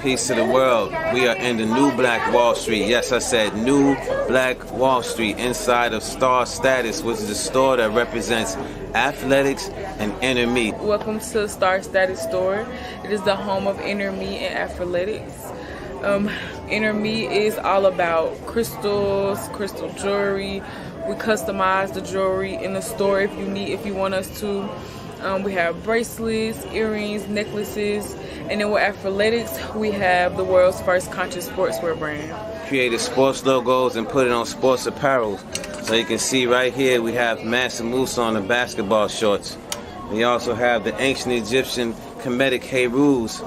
Peace to the world. We are in the new Black Wall Street. Yes, I said new Black Wall Street inside of Star Status, which is a store that represents athletics and inner me. Welcome to Star Status Store. It is the home of inner me and athletics. Inner me is all about crystals, crystal jewelry. We customize the jewelry in the store if you want us to. We have bracelets, earrings, necklaces, and then with athletics, we have the world's first conscious sportswear brand. Created sports logos and put it on sports apparel. So you can see right here we have Mansa Musa on the basketball shorts. We also have the ancient Egyptian Kemetic Herus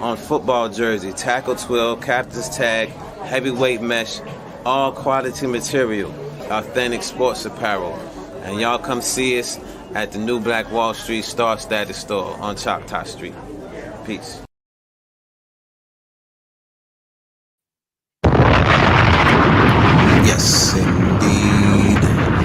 on football jersey, tackle twill, captain's tag, heavyweight mesh, all quality material, authentic sports apparel. And y'all come see us at the new Black Wall Street Star Status Store on Choctaw Street. Peace. Yes, indeed.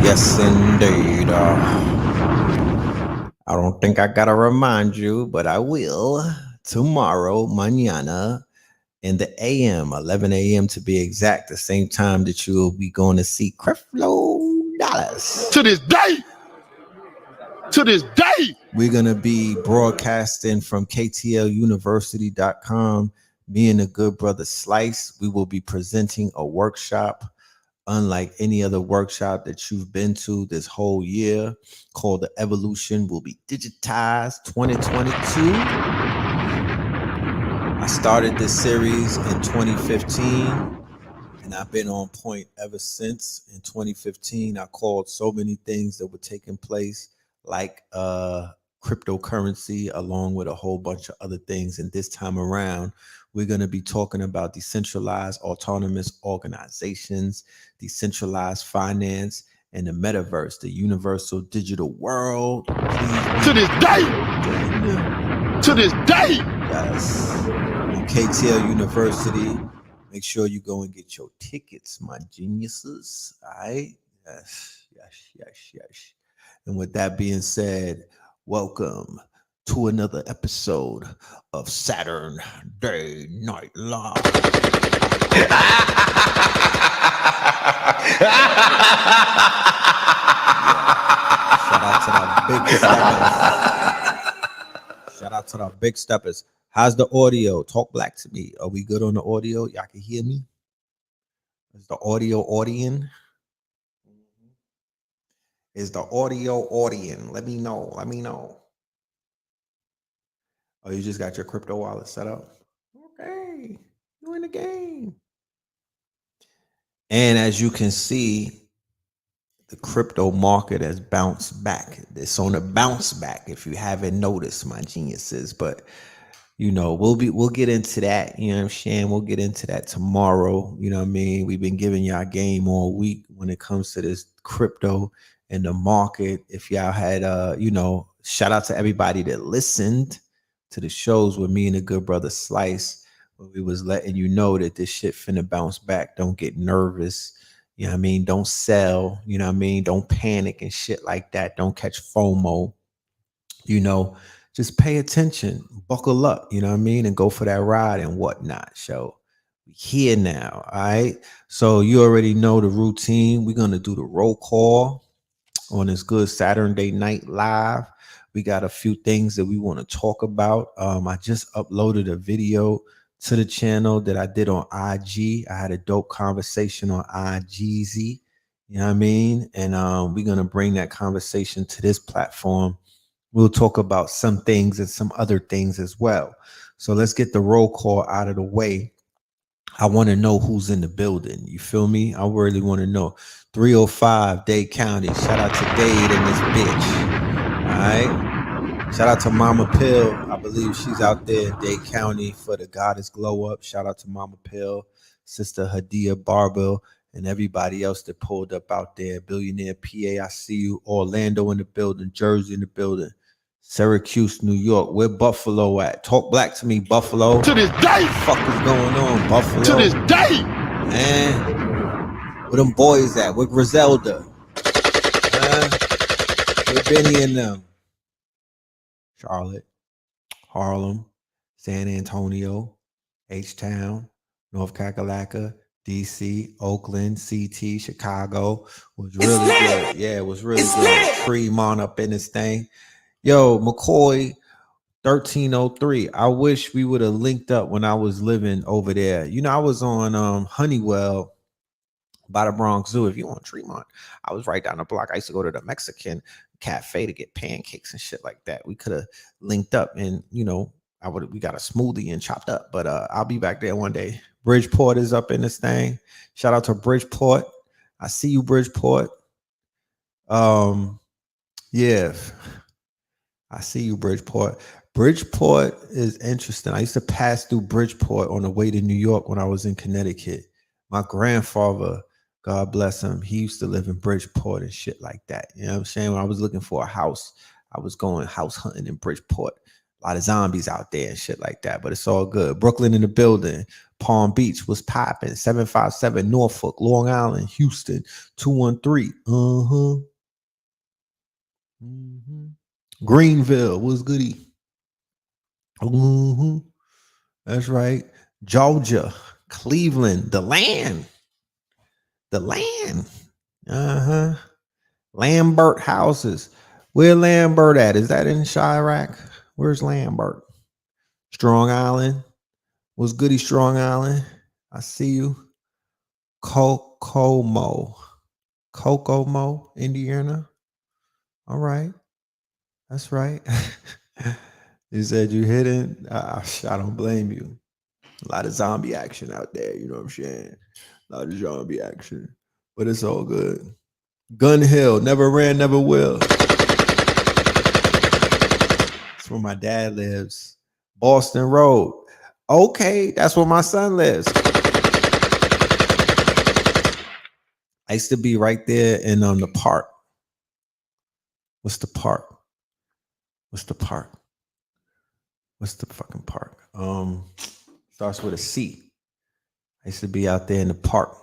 Yes, indeed. I don't think I gotta remind you, but I will. Tomorrow, mañana, in the AM, 11 a.m. to be exact, the same time that you will be going to see Creflo Dallas. To this day, we're going to be broadcasting from KTLUniversity.com. Me and the good brother Slice, we will be presenting a workshop unlike any other workshop that you've been to this whole year, called The Evolution Will Be Digitized 2022. I started this series in 2015. And I've been on point ever since. In 2015, I called so many things that were taking place, like cryptocurrency, along with a whole bunch of other things. And this time around, we're going to be talking about decentralized autonomous organizations, decentralized finance, and the metaverse, the universal digital world. To this day. Yes. On KTL University. Make sure you go and get your tickets, my geniuses. All right? Yes. And with that being said, welcome to another episode of Saturn Day Night Live. Shout out to the big steppers. How's the audio? Talk black to me. Are we good on the audio? Y'all can hear me? Is the audio audion? Is the audio audion? Let me know. Oh, you just got your crypto wallet set up? Okay. You in the game. And as you can see, the crypto market has bounced back. It's on a bounce back if you haven't noticed, my geniuses. But you know, we'll get into that. You know what I'm saying? We'll get into that tomorrow. You know what I mean? We've been giving y'all game all week when it comes to this crypto and the market. If y'all had shout out to everybody that listened to the shows with me and the good brother Slice, where we was letting you know that this shit finna bounce back. Don't get nervous. You know what I mean? Don't sell. You know what I mean? Don't panic and shit like that. Don't catch FOMO. You know, just pay attention, buckle up, you know what I mean? And go for that ride and whatnot. So we here now, all right? So you already know the routine. We're going to do the roll call on this good Saturday Night Live. We got a few things that we want to talk about. I just uploaded a video to the channel that I did on IG. I had a dope conversation on IGZ, you know what I mean? And we're going to bring that conversation to this platform. We'll talk about some things and some other things as well. So let's get the roll call out of the way. I want to know who's in the building. You feel me? I really want to know. 305 Dade County. Shout out to Dade and this bitch. All right. Shout out to Mama Pill. I believe she's out there in Dade County for the Goddess Glow Up. Shout out to Mama Pill, Sister Hadia Barbell, and everybody else that pulled up out there. Billionaire PA, I see you. Orlando in the building. Jersey in the building. Syracuse, New York. Where Buffalo at? Talk black to me, Buffalo. To this day. What the fuck is going on, Buffalo? To this day. Man, where them boys at? Where Griselda? Where Benny and them? Charlotte, Harlem, San Antonio, H-Town, North Kakalaka, DC, Oakland, CT, Chicago was really good. Yeah, it was really good. Tremont up in this thing. Yo, McCoy 1303. I wish we would have linked up when I was living over there. You know, I was on Honeywell by the Bronx Zoo. If you want Tremont, I was right down the block. I used to go to the Mexican cafe to get pancakes and shit like that. We could have linked up and, you know, we got a smoothie and chopped up, but I'll be back there one day. Bridgeport is up in this thing. Shout out to Bridgeport. I see you, Bridgeport. Yeah, I see you, Bridgeport. Bridgeport is interesting. I used to pass through Bridgeport on the way to New York when I was in Connecticut. My grandfather, God bless him, he used to live in Bridgeport and shit like that. You know what I'm saying? When I was looking for a house, I was going house hunting in Bridgeport. A lot of zombies out there and shit like that, but it's all good. Brooklyn in the building. Palm Beach was popping. 757 Norfolk, Long Island, Houston, 213. Greenville was goody. That's right. Georgia, Cleveland, the land. Lambert houses. Where Lambert at? Is that in Chirac? Where's Lambert? Strong Island. Was goody Strong Island? I see you. Kokomo, Indiana. All right. That's right. You said you hidden. I don't blame you. A lot of zombie action out there. You know what I'm saying? A lot of zombie action. But it's all good. Gun Hill. Never ran, never will. That's where my dad lives. Boston Road. Okay, that's where my son lives. I used to be right there in the park. What's the park? What's the park? What's the fucking park? Starts with a C. I used to be out there in the park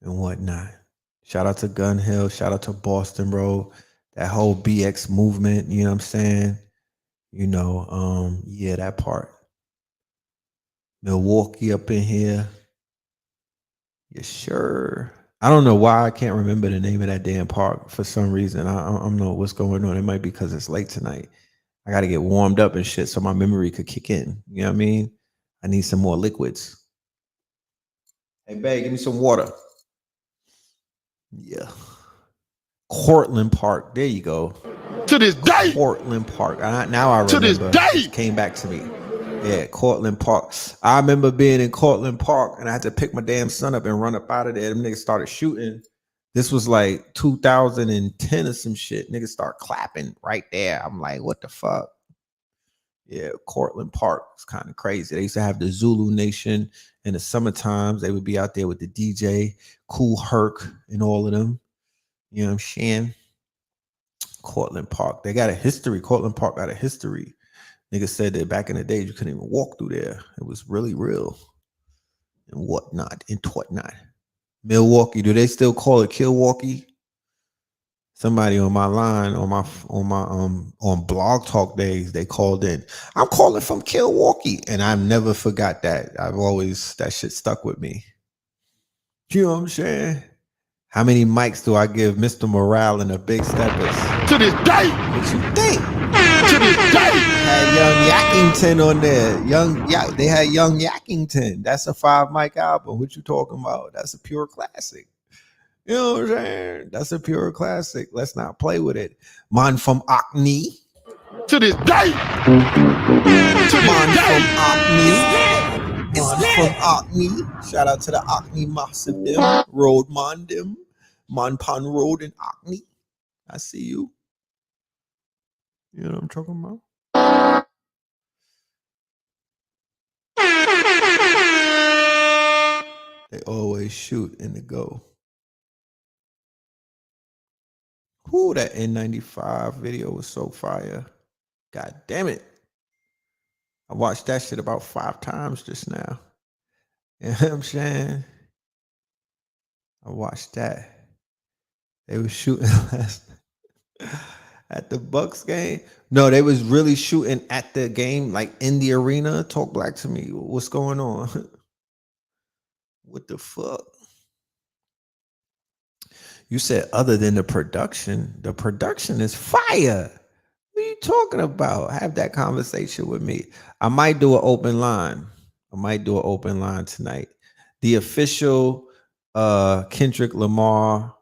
and whatnot. Shout out to Gun Hill. Shout out to Boston Road. That whole BX movement. You know what I'm saying? You know, yeah, that part. Milwaukee up in here. Yeah, sure. I don't know why I can't remember the name of that damn park for some reason. I don't know what's going on. It might be because it's late tonight. I got to get warmed up and shit so my memory could kick in. You know what I mean? I need some more liquids. Hey, babe, give me some water. Yeah. Cortland Park. There you go. To this day. Cortland Park. Now I remember. To this day. It came back to me. Yeah, Cortland Park. I remember being in Cortland Park and I had to pick my damn son up and run up out of there. Them niggas started shooting. This was like 2010 or some shit. Niggas start clapping right there. I'm like, what the fuck? Yeah, Cortland Park. It's kind of crazy. They used to have the Zulu Nation in the summer times. They would be out there with the DJ, Cool Herc, and all of them. You know what I'm saying? Cortland Park. They got a history. Cortland Park got a history. Niggas said that back in the day, you couldn't even walk through there. It was really real. And whatnot. Milwaukee. Do they still call it Kilwaukee? Somebody on my line, on Blog Talk days, they called in. I'm calling from Kilwaukee. And I've never forgot that. That shit stuck with me. You know what I'm saying? How many mics do I give Mr. Morale and the Big Steppers? To this day. What you think? To this day. Had Young Yackington on there. They had Young Yackington. That's a 5 mic album. What you talking about? That's a pure classic. You know what I'm saying? That's a pure classic. Let's not play with it. Man from Ockney. To this day. Man from Ockney. Man from Ockney. Shout out to the Ockney Massive them. Road man them. Man Pan Road in Ockney. I see you. You know what I'm talking about? They always shoot in the go. Whoo, that N95 video was so fire. God damn it. I watched that shit about 5 times just now. You know what I'm saying? I watched that. They were shooting last. At the Bucks game? No, they was really shooting at the game, like in the arena. Talk black to me. What's going on? What the fuck? You said other than the production is fire. What are you talking about? Have that conversation with me. I might do an open line. I might do an open line tonight. The official Kendrick Lamar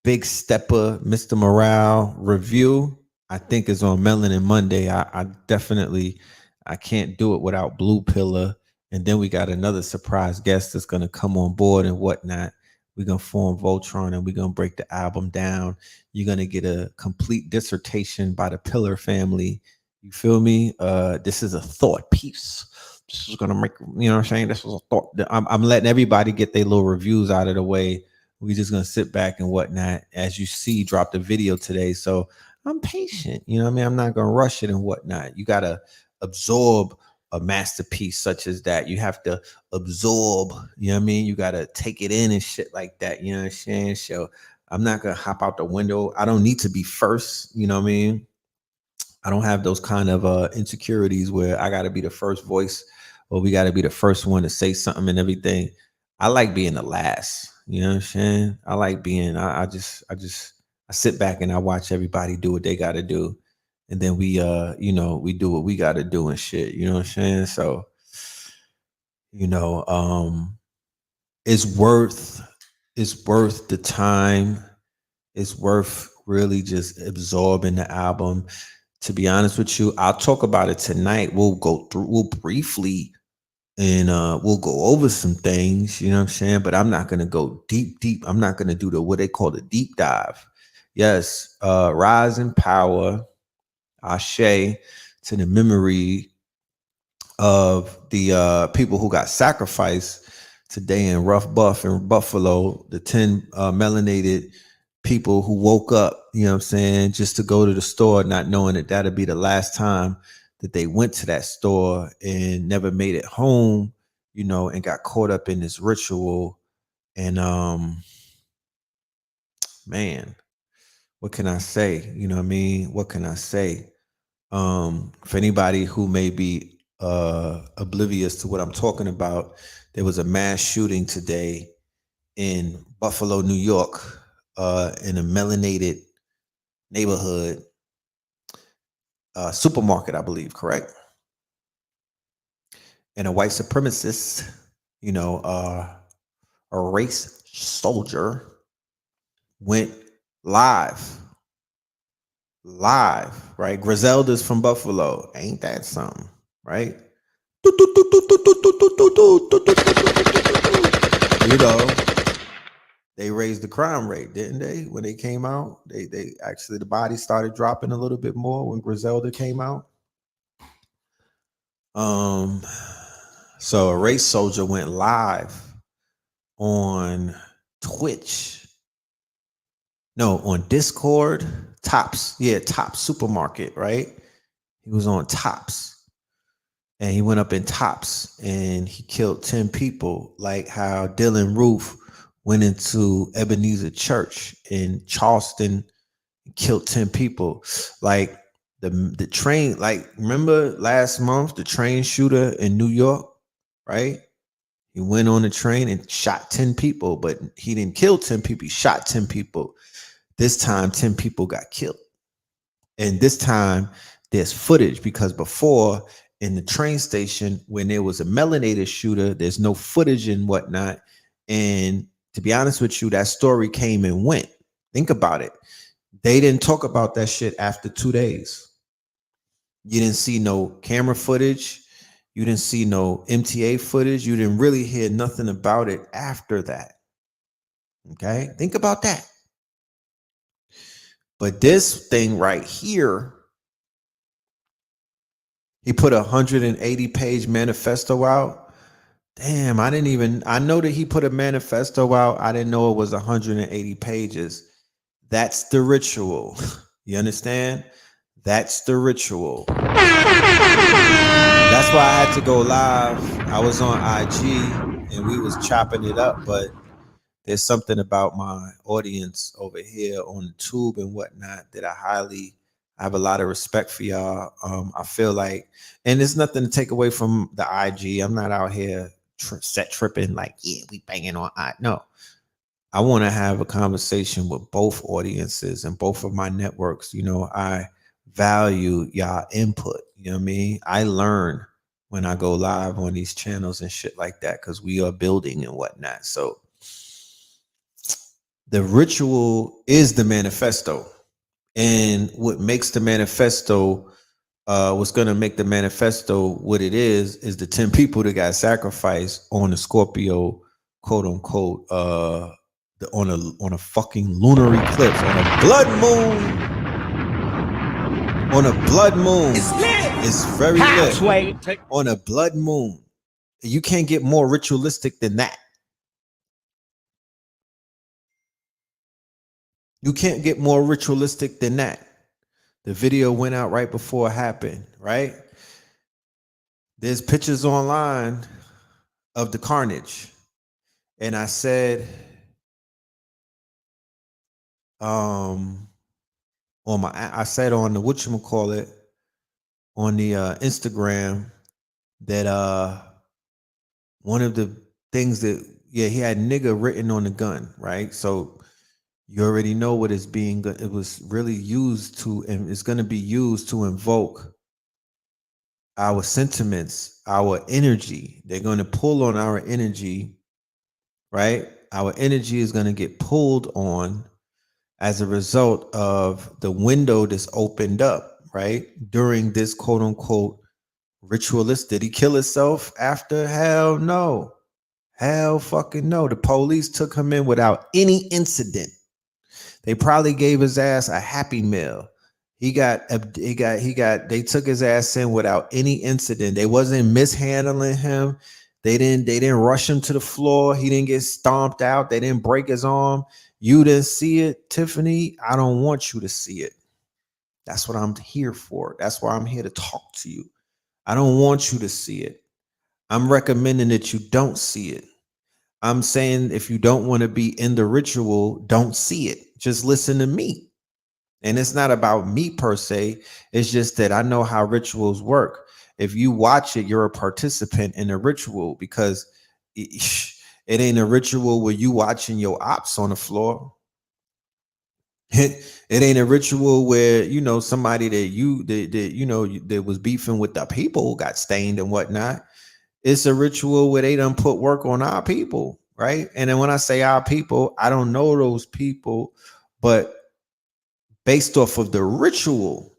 Big Stepper Mr. Morale review, I think, is on Melanin Monday. I definitely I can't do it without Blue Pillar. And then we got another surprise guest that's gonna come on board and whatnot. We're gonna form Voltron and we're gonna break the album down. You're gonna get a complete dissertation by the Pillar family. You feel me? This is a thought piece. This is gonna make, you know what I'm saying? This was a thought. I'm letting everybody get their little reviews out of the way. We're just gonna sit back and whatnot. As you see, dropped a video today. So I'm patient. You know what I mean? I'm not gonna rush it and whatnot. You gotta absorb a masterpiece such as that. You have to absorb, you know what I mean? You gotta take it in and shit like that. You know what I'm saying? So I'm not gonna hop out the window. I don't need to be first, you know what I mean? I don't have those kind of insecurities where I gotta be the first voice or we gotta be the first one to say something and everything. I like being the last. You know what I'm saying? I like being, I sit back and I watch everybody do what they got to do. And then we do what we got to do and shit. You know what I'm saying? So, it's worth the time. It's worth really just absorbing the album. To be honest with you, I'll talk about it tonight. We'll briefly and we'll go over some things, you know what I'm saying? But I'm not gonna go deep. I'm not gonna do what they call the deep dive. Yes, rise in power, ashe to the memory of the people who got sacrificed today in Rough Buff in Buffalo, the 10 melanated people who woke up, you know what I'm saying, just to go to the store, not knowing that that'd be the last time that they went to that store and never made it home, and got caught up in this ritual. And man, what can I say? You know what I mean? What can I say? For anybody who may be oblivious to what I'm talking about, there was a mass shooting today in Buffalo, New York, in a melanated neighborhood, supermarket, I believe, correct? And a white supremacist, a race soldier went live, right? Griselda's from Buffalo. Ain't that something, right? They raised the crime rate, didn't they? When they came out, they actually, the body started dropping a little bit more when Griselda came out. So a race soldier went live on Twitch. No, on Discord. Tops Supermarket, right? He was on Tops. And he went up in Tops and he killed 10 people, like how Dylan Roof went into Ebenezer Church in Charleston and killed 10 people. Like the train, like remember last month, the train shooter in New York, right? He went on the train and shot 10 people, but he didn't kill 10 people. He shot 10 people. This time, 10 people got killed. And this time, there's footage because before in the train station, when there was a melanated shooter, there's no footage and whatnot. And to be honest with you, that story came and went. Think about it. They didn't talk about that shit after 2 days. You didn't see no camera footage. You didn't see no MTA footage. You didn't really hear nothing about it after that. Okay? Think about that. But this thing right here, he put a 180-page manifesto out. Damn, I know that he put a manifesto out. I didn't know it was 180 pages. That's the ritual. You understand? That's the ritual. That's why I had to go live. I was on IG and we was chopping it up, but there's something about my audience over here on the tube and whatnot that I have a lot of respect for y'all. I feel like, and there's nothing to take away from the IG. I'm not out here set tripping like, yeah, we banging on I. No, I want to have a conversation with both audiences and both of my networks. You know, I value y'all input. You know what I mean? I learn when I go live on these channels and shit like that because we are building and whatnot. So the ritual is the manifesto. And what makes the manifesto, what's going to make the manifesto what it is the 10 people that got sacrificed on the Scorpio, quote unquote, on a fucking lunar eclipse, on a blood moon. On a blood moon. It's lit. It's very lit. On a blood moon. You can't get more ritualistic than that. You can't get more ritualistic than that. The video went out right before it happened, right? There's pictures online of the carnage. And I said, on the whatchamacallit, on the Instagram, that one of the things that, yeah, he had nigga written on the gun, right? So you already know what it's being, it was really used to, and it's going to be used to invoke our sentiments, our energy. They're going to pull on our energy, right? Our energy is going to get pulled on as a result of the window that's opened up, right? During this quote unquote ritualist. Did he kill himself after? Hell no. Hell fucking no. The police took him in without any incident. They probably gave his ass a happy meal. They took his ass in without any incident. They wasn't mishandling him. They didn't rush him to the floor. He didn't get stomped out. They didn't break his arm. You didn't see it, Tiffany. I don't want you to see it. That's what I'm here for. That's why I'm here to talk to you. I don't want you to see it. I'm recommending that you don't see it. I'm saying if you don't want to be in the ritual, don't see it. Just listen to me. And it's not about me per se. It's just that I know how rituals work. If you watch it, you're a participant in a ritual, because it ain't a ritual where you watching your ops on the floor. It ain't a ritual where, you know, somebody that was beefing with the people got stained and whatnot. It's a ritual where they done put work on our people, right? And then when I say our people, I don't know those people, but based off of the ritual,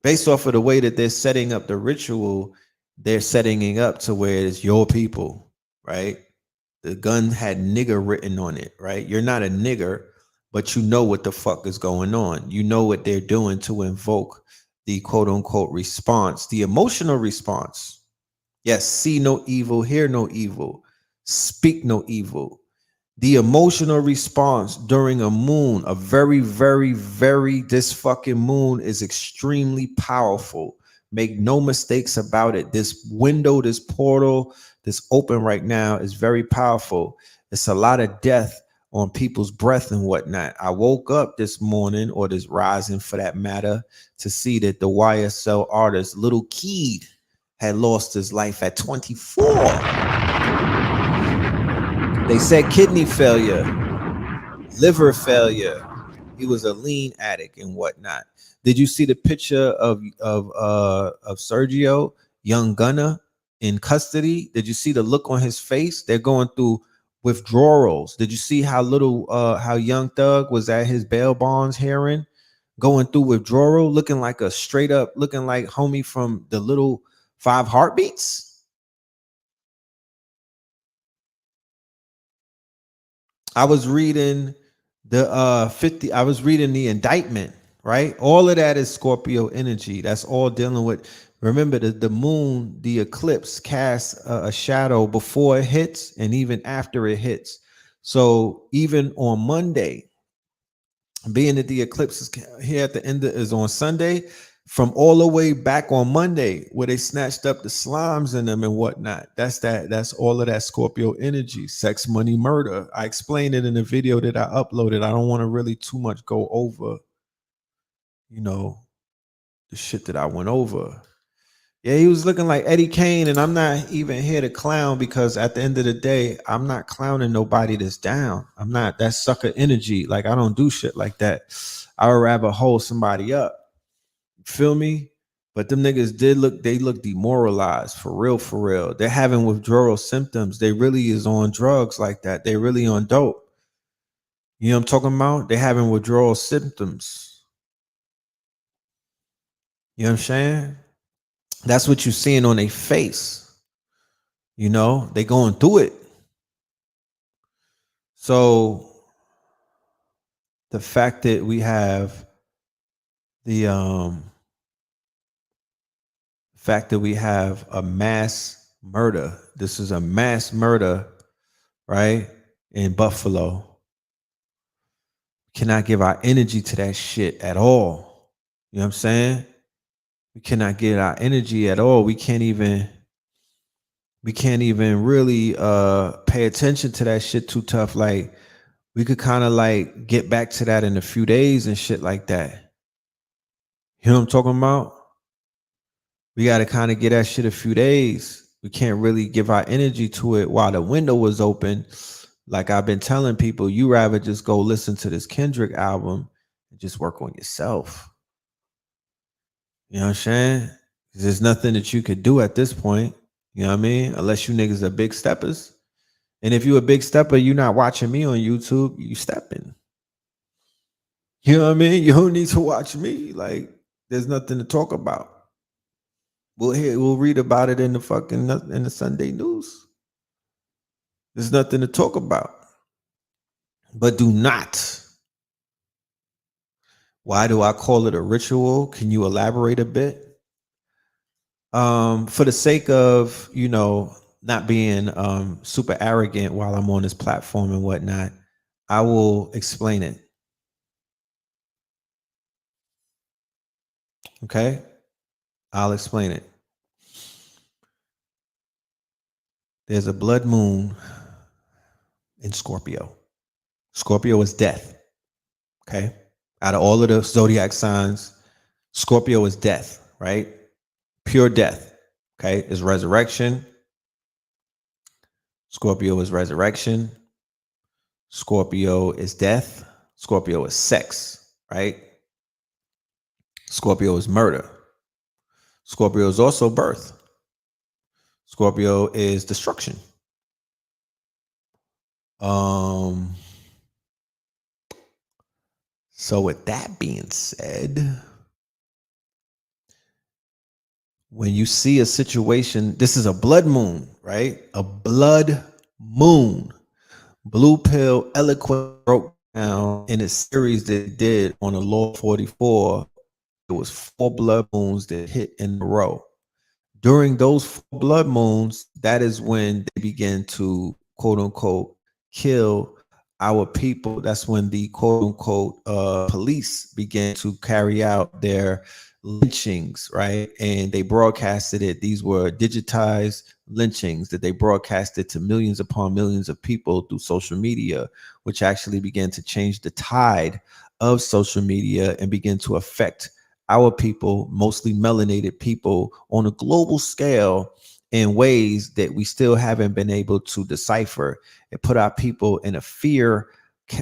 based off of the way that they're setting up the ritual, they're setting it up to where it's your people, right? The gun had nigger written on it, right? You're not a nigger, but you know what the fuck is going on. You know what they're doing to invoke the quote unquote response, the emotional response. Yes, see no evil, hear no evil, speak no evil. The emotional response during a moon, a very, very, very, this fucking moon is extremely powerful. Make no mistakes about it. This window, this portal, this open right now is very powerful. It's a lot of death on people's breath and whatnot. I woke up this morning, or this rising for that matter, to see that the YSL artist Little Keed had lost his life at 24. They said kidney failure, liver failure. He was a lean addict and whatnot. Did you see the picture of Sergio, young gunner, in custody? Did you see the look on his face? They're going through withdrawals. Did you see how Young Thug was at his bail bonds hearing, going through withdrawal, looking like homie from the Little Five Heartbeats? I was reading the indictment, right? All of that is Scorpio energy. That's all dealing with, remember, the moon, the eclipse casts a shadow before it hits and even after it hits. So even on Monday, being that the eclipse is here at the end is on Sunday, from all the way back on Monday where they snatched up the slimes in them and whatnot. That's all of that Scorpio energy, sex, money, murder. I explained it in the video that I uploaded. I don't want to really too much go over, you know, the shit that I went over. Yeah, he was looking like Eddie Kane, and I'm not even here to clown because at the end of the day, I'm not clowning nobody that's down. I'm not that sucker energy. Like, I don't do shit like that. I would rather hold somebody up. Feel me? But them niggas they look demoralized for real, for real. They're having withdrawal symptoms. They really is on drugs like that. They really on dope. You know what I'm talking about? They're having withdrawal symptoms. You know what I'm saying? That's what you're seeing on their face. You know, they going through it. So the fact that we have the fact that we have a mass murder. This is a mass murder, right? In Buffalo. Cannot give our energy to that shit at all. You know what I'm saying? We cannot get our energy at all. We can't even really pay attention to that shit too tough. Like, we could kind of like get back to that in a few days and shit like that. You know what I'm talking about? We got to kind of get that shit a few days. We can't really give our energy to it while the window was open. Like I've been telling people, you rather just go listen to this Kendrick album and just work on yourself. You know what I'm saying? There's nothing that you could do at this point. You know what I mean? Unless you niggas are big steppers. And if you a big stepper, you're not watching me on YouTube, you stepping. You know what I mean? You don't need to watch me. Like, there's nothing to talk about. We'll read about it in the Sunday news. There's nothing to talk about. But do not. Why do I call it a ritual? Can you elaborate a bit? For the sake of, you know, not being super arrogant while I'm on this platform and whatnot, I will explain it. Okay? I'll explain it. There's a blood moon in Scorpio. Scorpio is death. Okay? Out of all of the zodiac signs, Scorpio is death, right? Pure death. Okay? Is resurrection. Scorpio is resurrection. Scorpio is death. Scorpio is sex, right? Scorpio is murder. Scorpio is also birth. Scorpio is destruction. So with that being said, when you see a situation, this is a blood moon, right? A blood moon. Blue Pill eloquent broke down in a series that it did on a Law 44. It was 4 blood moons that hit in a row. During those 4 blood moons, that is when they begin to, quote unquote, kill our people. That's when the quote unquote police began to carry out their lynchings, right? And they broadcasted it. These were digitized lynchings that they broadcasted to millions upon millions of people through social media, which actually began to change the tide of social media and begin to affect our people, mostly melanated people, on a global scale in ways that we still haven't been able to decipher. It put our people in a fear,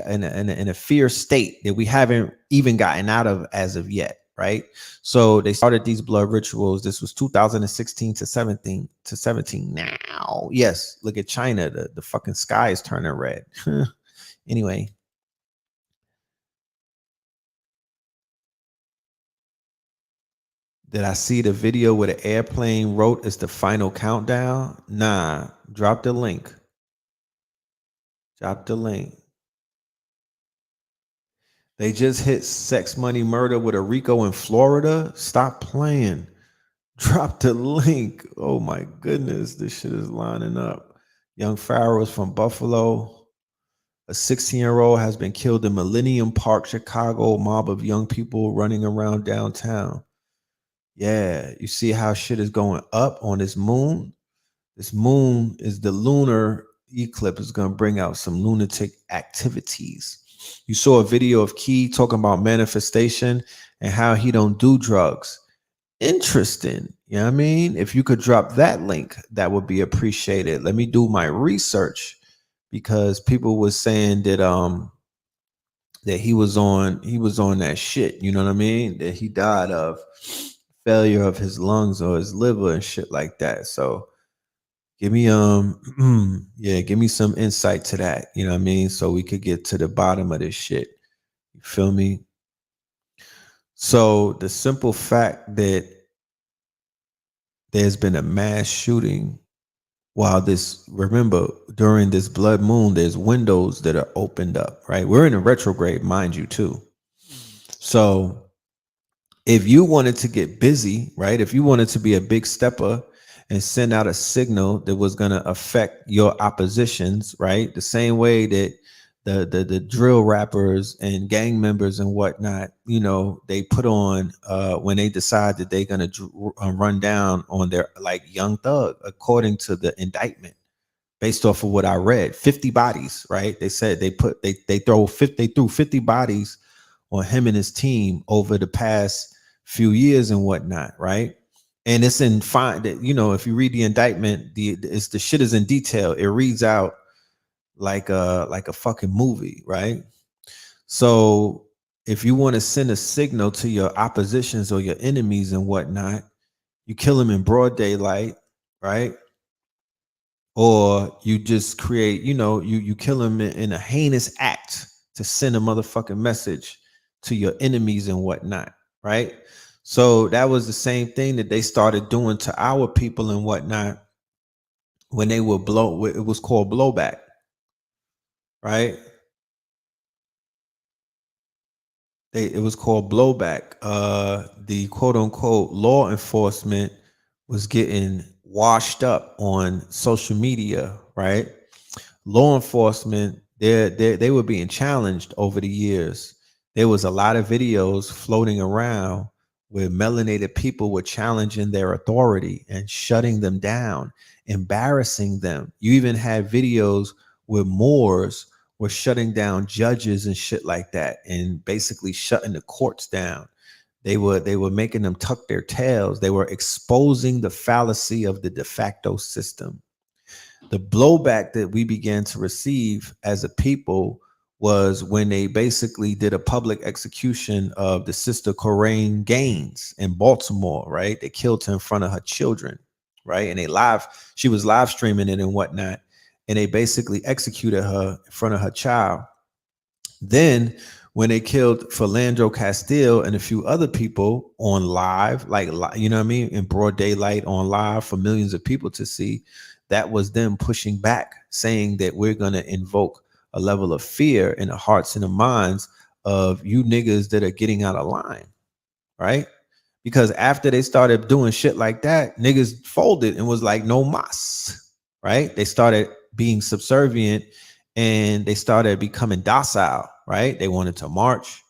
in a fear state that we haven't even gotten out of as of yet, right? So they started these blood rituals. This was 2016 to 17 now. Yes, look at China. The fucking sky is turning red. Anyway. Did I see the video where the airplane wrote it's the final countdown? Nah, drop the link. Drop the link. They just hit sex, money, murder with a Rico in Florida. Stop playing. Drop the link. Oh my goodness, this shit is lining up. Young Pharaoh is from Buffalo. A 16-year-old has been killed in Millennium Park, Chicago. Mob of young people running around downtown. Yeah, you see how shit is going up on this moon? This moon is the lunar eclipse is going to bring out some lunatic activities. You saw a video of Key talking about manifestation and how he don't do drugs. Interesting. You know what I mean? If you could drop that link, that would be appreciated. Let me do my research because people was saying that he was on that shit, you know what I mean? That he died of failure of his lungs or his liver and shit like that. So give me yeah, give me some insight to that, you know what I mean? So we could get to the bottom of this shit. You feel me? So the simple fact that there's been a mass shooting while this, remember, during this blood moon, there's windows that are opened up, right? We're in a retrograde, mind you, too. So if you wanted to get busy, right? If you wanted to be a big stepper and send out a signal that was going to affect your oppositions, right? The same way that the drill rappers and gang members and whatnot, you know, they put on when they decide that they're going to run down on their like Young Thug, according to the indictment, based off of what I read, 50 bodies, right? They said they threw 50 bodies on him and his team over the past few years and whatnot, right? And it's in fine that, you know, if you read the indictment, the shit is in detail. It reads out like a fucking movie, right? So if you want to send a signal to your oppositions or your enemies and whatnot, you kill them in broad daylight, right? Or you just create, you know, you kill them in a heinous act to send a motherfucking message to your enemies and whatnot, right? So that was the same thing that they started doing to our people and whatnot when they would blow. It was called blowback, right? It was called blowback. The quote unquote law enforcement was getting washed up on social media, right? Law enforcement, they were being challenged over the years. There was a lot of videos floating around where melanated people were challenging their authority and shutting them down, embarrassing them. You even had videos where Moors were shutting down judges and shit like that, and basically shutting the courts down. They were making them tuck their tails. They were exposing the fallacy of the de facto system. The blowback that we began to receive as a people was when they basically did a public execution of the sister Corrine Gaines in Baltimore, right? They killed her in front of her children, right? And she was live streaming it and whatnot. And they basically executed her in front of her child. Then when they killed Philandro Castile and a few other people on live, like, you know what I mean, in broad daylight on live for millions of people to see, that was them pushing back, saying that we're going to invoke a level of fear in the hearts and the minds of you niggas that are getting out of line, right? Because after they started doing shit like that, niggas folded and was like, no mas, right? They started being subservient and they started becoming docile, right? They wanted to march.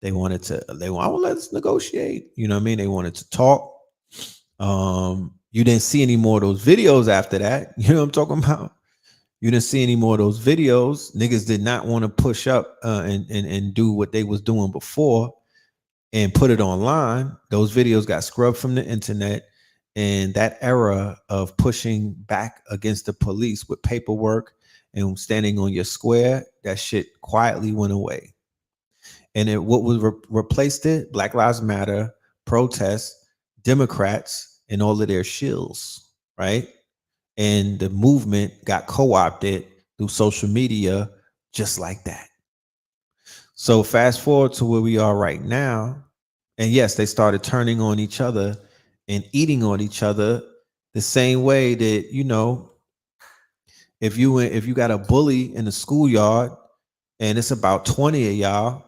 Let's negotiate. You know what I mean? They wanted to talk. You didn't see any more of those videos after that. You know what I'm talking about? You didn't see any more of those videos. Niggas did not want to push up and do what they was doing before and put it online. Those videos got scrubbed from the internet. And that era of pushing back against the police with paperwork and standing on your square, that shit quietly went away. And what was replaced it? Black Lives Matter, protests, Democrats, and all of their shills, right? And the movement got co-opted through social media just like that. So fast forward to where we are right now. And yes, they started turning on each other and eating on each other the same way that, you know, if you got a bully in the schoolyard and it's about 20 of y'all,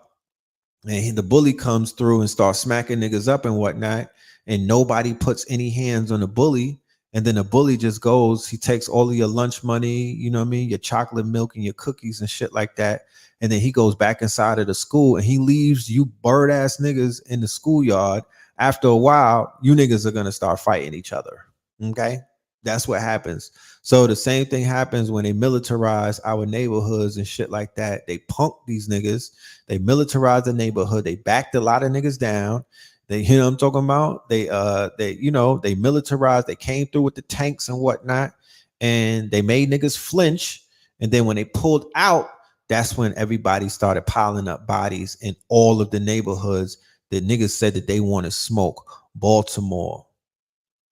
and the bully comes through and starts smacking niggas up and whatnot, and nobody puts any hands on the bully, and then the bully just goes, he takes all of your lunch money, you know what I mean, your chocolate milk and your cookies and shit like that, and then he goes back inside of the school and he leaves you bird ass niggas in the schoolyard After a while, you niggas are gonna start fighting each other. Okay, that's what happens. So the same thing happens when they militarize our neighborhoods and shit like that. They punk these niggas. They militarize the neighborhood. They backed a lot of niggas down. They, you know what I'm talking about? They militarized. They came through with the tanks and whatnot, and they made niggas flinch. And then when they pulled out, that's when everybody started piling up bodies in all of the neighborhoods that niggas said that they want to smoke. Baltimore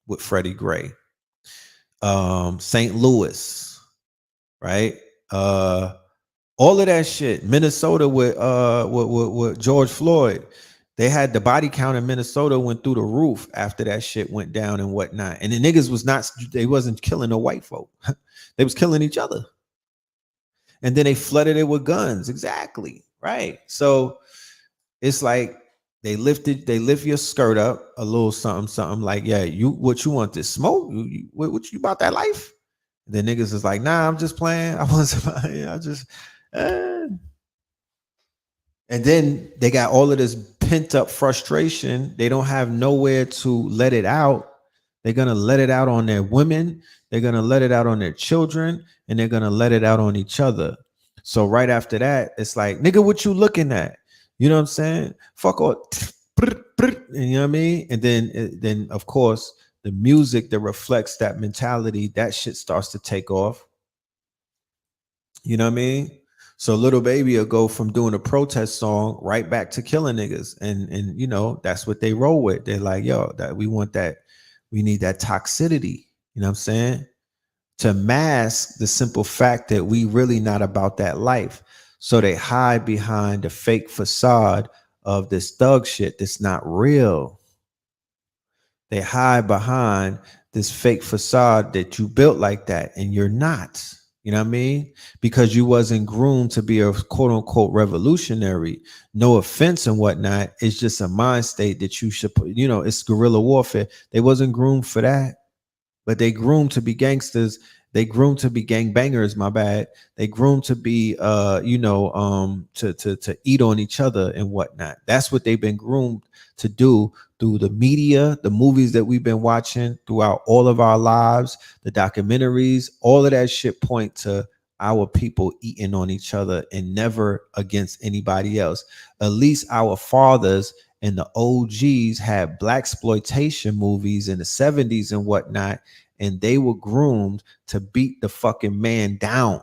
with Freddie Gray, St. Louis, right? All of that shit. Minnesota with George Floyd. They had the body count in Minnesota went through the roof after that shit went down and whatnot. And the niggas was not, they wasn't killing the white folk. They was killing each other. And then they flooded it with guns. Exactly. Right. So it's like they lift your skirt up a little something like, yeah, what you want this smoke? What you about that life? And then niggas is like, nah, I'm just playing. I want somebody, I just and then they got all of this pent up frustration. They don't have nowhere to let it out. They're going to let it out on their women. They're going to let it out on their children, and they're going to let it out on each other. So right after that, it's like, nigga, what you looking at? You know what I'm saying? Fuck all. You know what I mean? And then of course, the music that reflects that mentality, that shit starts to take off. You know what I mean? So Little Baby will go from doing a protest song right back to killing niggas. And you know, that's what they roll with. They're like, yo, that we want that, we need that toxicity. You know what I'm saying? To mask the simple fact that we really not about that life. So they hide behind the fake facade of this thug shit that's not real. They hide behind this fake facade that you built like that, and you're not. You know what I mean? Because you wasn't groomed to be a quote unquote revolutionary. No offense and whatnot. It's just a mind state that you should put, you know, it's guerrilla warfare. They wasn't groomed for that, but they groomed to be gangsters. They groomed to be gangbangers, my bad. They groomed to be to eat on each other and whatnot. That's what they've been groomed to do through the media, the movies that we've been watching throughout all of our lives, the documentaries, all of that shit point to our people eating on each other and never against anybody else. At least our fathers and the OGs had black exploitation movies in the 70s and whatnot, and they were groomed to beat the fucking man down,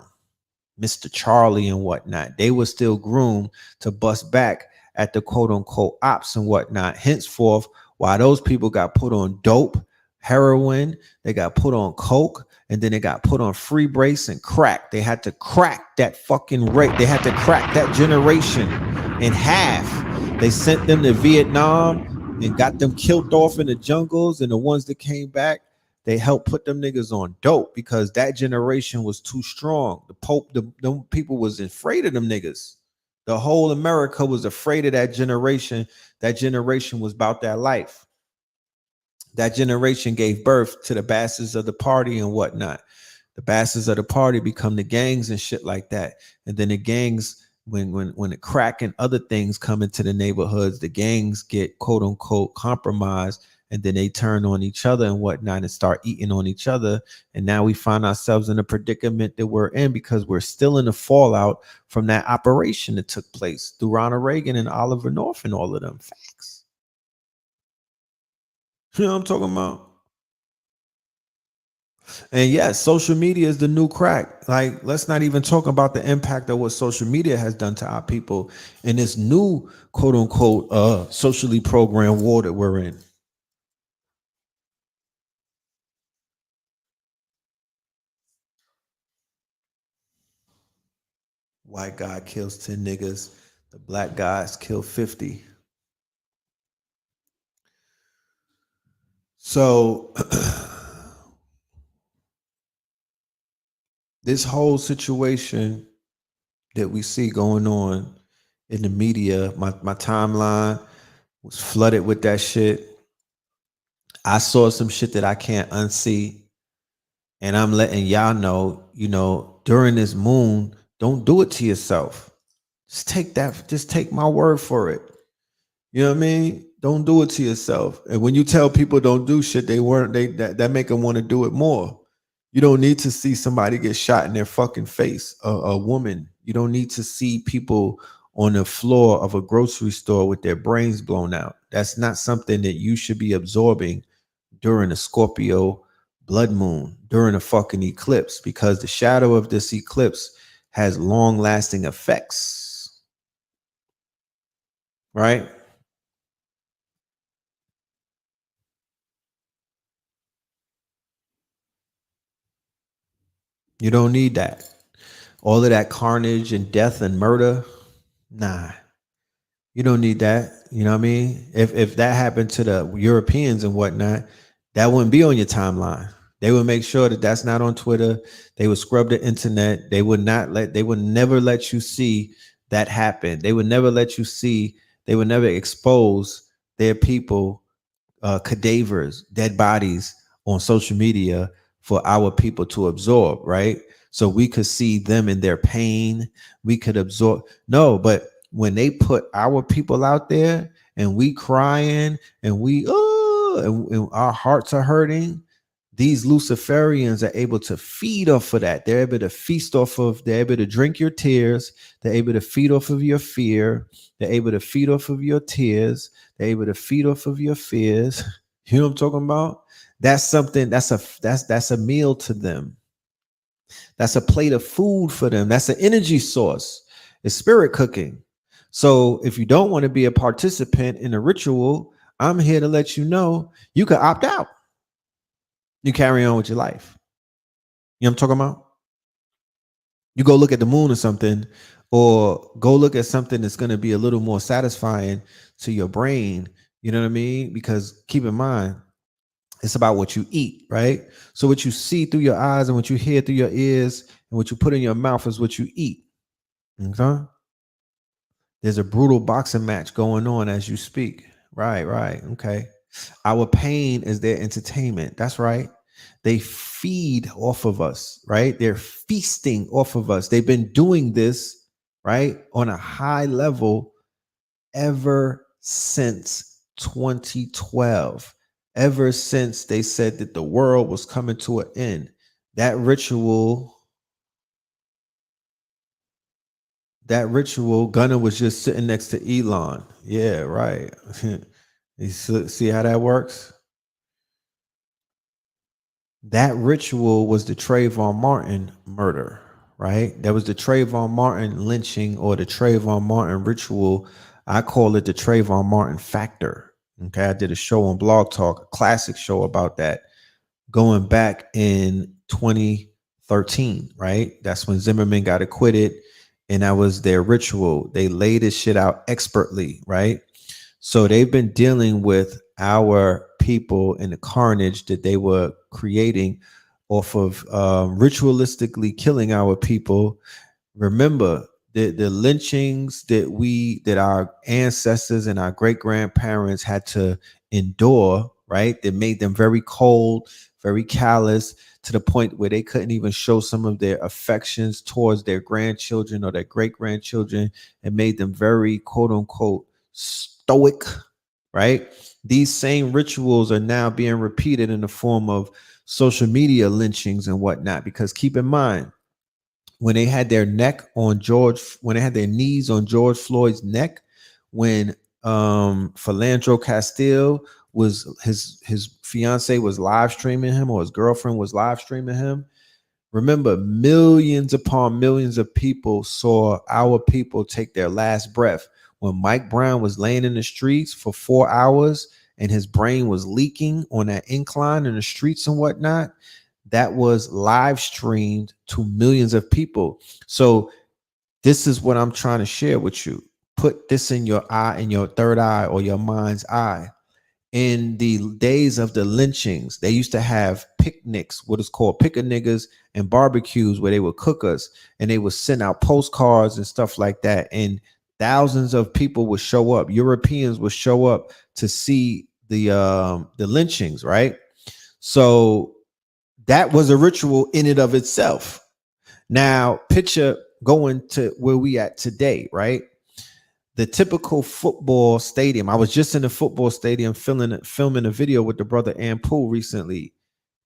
Mr. Charlie and whatnot. They were still groomed to bust back at the quote unquote ops and whatnot. Henceforth, while those people got put on dope, heroin, they got put on coke, and then they got put on free brace and crack. They had to crack that fucking rate. They had to crack that generation in half. They sent them to Vietnam and got them killed off in the jungles, and the ones that came back, they helped put them niggas on dope because that generation was too strong. The Pope, them people was afraid of them niggas. The whole America was afraid of that generation. That generation was about that life. That generation gave birth to the bastards of the party and whatnot. The bastards of the party become the gangs and shit like that. And then the gangs, when the crack and other things come into the neighborhoods, the gangs get quote unquote compromised, and then they turn on each other and whatnot and start eating on each other. And now we find ourselves in a predicament that we're in because we're still in the fallout from that operation that took place through Ronald Reagan and Oliver North and all of them. Facts. You know what I'm talking about? And yes, social media is the new crack. Like, let's not even talk about the impact of what social media has done to our people in this new quote unquote socially programmed war that we're in. White guy kills 10 niggas. The black guys kill 50. So this whole situation that we see going on in the media, my timeline was flooded with that shit. I saw some shit that I can't unsee. And I'm letting y'all know, you know, during this moon, don't do it to yourself. Just take my word for it. You know what I mean? Don't do it to yourself. And when you tell people don't do shit, that make them want to do it more. You don't need to see somebody get shot in their fucking face, a woman. You don't need to see people on the floor of a grocery store with their brains blown out. That's not something that you should be absorbing during a Scorpio blood moon, during a fucking eclipse, because the shadow of this eclipse has long lasting effects. Right? You don't need that. All of that carnage and death and murder. Nah. You don't need that. You know what I mean? If that happened to the Europeans and whatnot, that wouldn't be on your timeline. They would make sure that that's not on Twitter. They would scrub the internet. They would never let you see that happen. They would never let you see, they would never expose their people, cadavers, dead bodies on social media for our people to absorb, right? So we could see them in their pain. We could absorb. No, but when they put our people out there and we crying and and our hearts are hurting, these Luciferians are able to feed off of that. They're able to feast off of, they're able to drink your tears. They're able to feed off of your fear. They're able to feed off of your tears. They're able to feed off of your fears. You know what I'm talking about? That's something, that's a meal to them. That's a plate of food for them. That's an energy source. It's spirit cooking. So if you don't want to be a participant in a ritual, I'm here to let you know you can opt out. You carry on with your life. You know what I'm talking about? You go look at the moon or something, or go look at something that's going to be a little more satisfying to your brain. You know what I mean? Because keep in mind, it's about what you eat, right? So what you see through your eyes and what you hear through your ears and what you put in your mouth is what you eat. Okay? There's a brutal boxing match going on as you speak. Right. Okay. Our pain is their entertainment. That's right. They feed off of us, right? They're feasting off of us. They've been doing this, right, on a high level ever since 2012. Ever since they said that the world was coming to an end. That ritual, Gunner was just sitting next to Elon. Yeah, right. You see how that works? That ritual was the Trayvon Martin murder, right? That was the Trayvon Martin lynching, or the Trayvon Martin ritual. I call it the Trayvon Martin factor. Okay, I did a show on Blog Talk, a classic show about that, going back in 2013, right? That's when Zimmerman got acquitted, and that was their ritual. They laid this shit out expertly, right? So they've been dealing with our people and the carnage that they were creating off of ritualistically killing our people. Remember the lynchings that our ancestors and our great grandparents had to endure, right? That made them very cold, very callous, to the point where they couldn't even show some of their affections towards their grandchildren or their great grandchildren, and made them very quote unquote stoic, right? These same rituals are now being repeated in the form of social media lynchings and whatnot. Because keep in mind, when they had their when they had their knees on George Floyd's neck, when Philandro Castile was his fiance was live streaming him, or his girlfriend was live streaming him. Remember, millions upon millions of people saw our people take their last breath. When Mike Brown was laying in the streets for 4 hours and his brain was leaking on that incline in the streets and whatnot, that was live streamed to millions of people. So this is what I'm trying to share with you. Put this in your eye, in your third eye or your mind's eye. In the days of the lynchings, they used to have picnics, what is called pick-a-niggers, and barbecues, where they would cook us and they would send out postcards and stuff like that. And thousands of people would show up. Europeans would show up to see the lynchings, right? So that was a ritual in and of itself. Now, picture going to where we at today, right? the typical football stadium. I was just in the football stadium filming a video with the brother Ampool recently.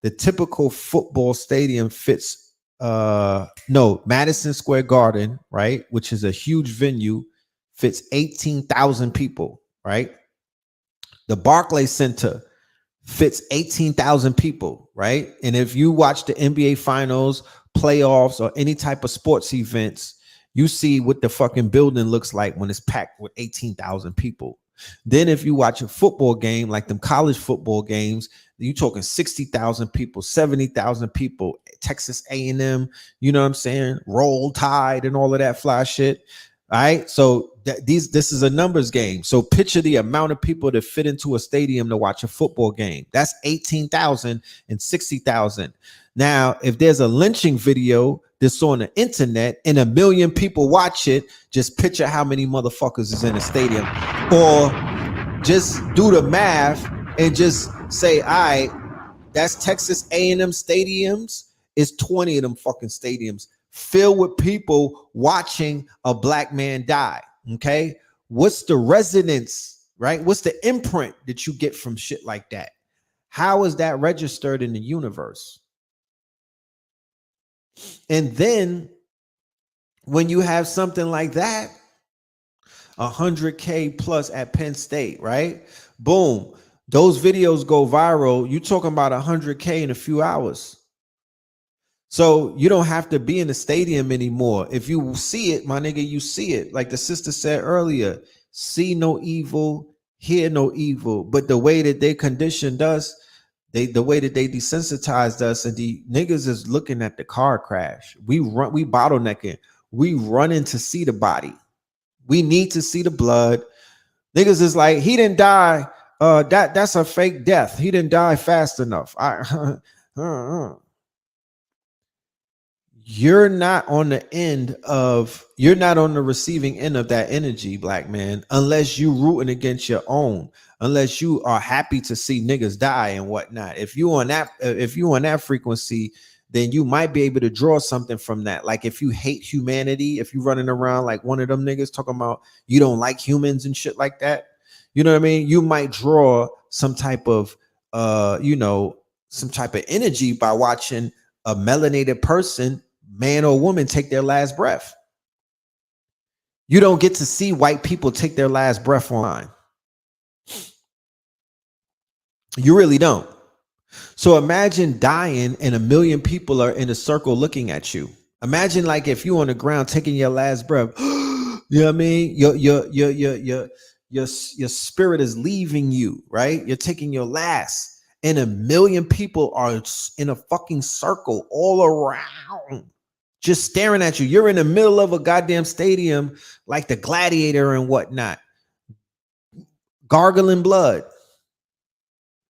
The typical football stadium fits no, Madison Square Garden, right, which is a huge venue, fits 18,000 people, right? The Barclays Center fits 18,000 people, right? And if you watch the NBA finals, playoffs, or any type of sports events, you see what the fucking building looks like when it's packed with 18,000 people. Then if you watch a football game, like them college football games, you talking 60,000 people, 70,000 people, Texas A&M, you know what I'm saying? Roll Tide and all of that fly shit. All right. So this is a numbers game. So picture the amount of people that fit into a stadium to watch a football game. That's 18,000 and 60,000. Now, if there's a lynching video that's on the internet and 1 million people watch it, just picture how many motherfuckers is in the stadium. Or just do the math and just say, all right, that's Texas A&M stadiums. It's 20 of them fucking stadiums filled with people watching a black man die. Okay. What's the resonance, right? What's the imprint that you get from shit like that? How is that registered in the universe? And then when you have something like that, 100K plus at Penn State, right? Boom. Those videos go viral. You talking about 100K in a few hours. So you don't have to be in the stadium anymore. If you see it, my nigga, you see it. Like the sister said earlier, see no evil, hear no evil. But the way that they conditioned us, the way that they desensitized us, and the niggas is looking at the car crash. We bottlenecking. We running to see the body. We need to see the blood. Niggas is like, he didn't die. That's a fake death. He didn't die fast enough. You're not on the receiving end of that energy, black man, unless you rooting against your own, unless you are happy to see niggas die and whatnot. If you on that frequency, then you might be able to draw something from that. Like if you hate humanity, if you running around like one of them niggas talking about you don't like humans and shit like that, you know what I mean? You might draw some type of some type of energy by watching a melanated person, man or woman, take their last breath. You don't get to see white people take their last breath online. You really don't. So imagine dying and 1 million people are in a circle looking at you. Imagine like if you on the ground taking your last breath. You know what I mean? Your spirit is leaving you, right? You're taking your last, and 1 million people are in a fucking circle all around, just staring at you. You're in the middle of a goddamn stadium like the Gladiator and whatnot, gargling blood.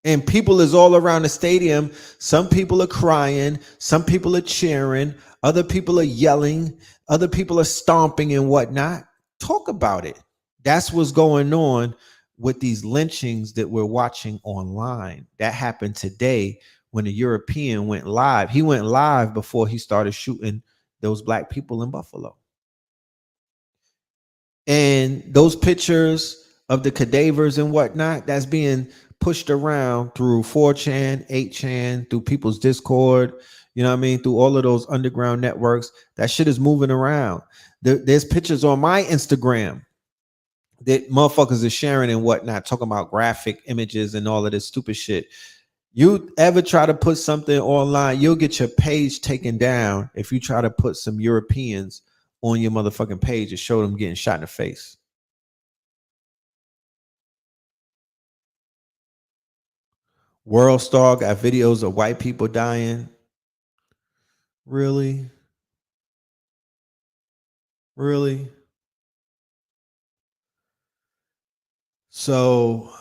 And people is all around the stadium. Some people are crying. Some people are cheering. Other people are yelling. Other people are stomping and whatnot. Talk about it. That's what's going on with these lynchings that we're watching online. That happened today when a European went live. He went live before he started shooting those black people in Buffalo. And those pictures of the cadavers and whatnot, that's being pushed around through 4chan, 8chan, through people's Discord, you know what I mean? Through all of those underground networks. That shit is moving around. There's pictures on my Instagram that motherfuckers are sharing and whatnot, talking about graphic images and all of this stupid shit. You ever try to put something online, you'll get your page taken down if you try to put some Europeans on your motherfucking page and show them getting shot in the face. World Star got videos of white people dying. Really? Really? So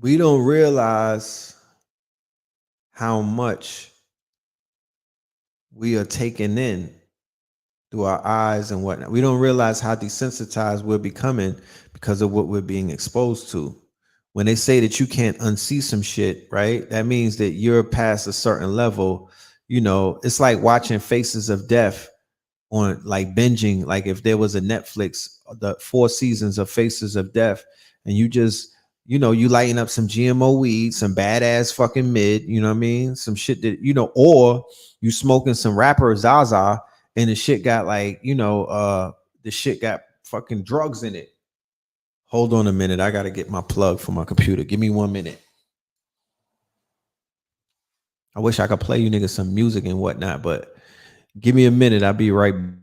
we don't realize how much we are taking in through our eyes and whatnot. We don't realize how desensitized we're becoming because of what we're being exposed to. When they say that you can't unsee some shit, right? That means that you're past a certain level. You know, it's like watching Faces of Death on like binging, like if there was a Netflix, the 4 seasons of Faces of Death, and you just, you lighting up some GMO weed, some badass fucking mid, you know what I mean? Some shit that, or you smoking some rapper Zaza and the shit got like, the shit got fucking drugs in it. Hold on a minute. I got to get my plug for my computer. Give me 1 minute. I wish I could play you niggas some music and whatnot, but give me a minute. I'll be right back.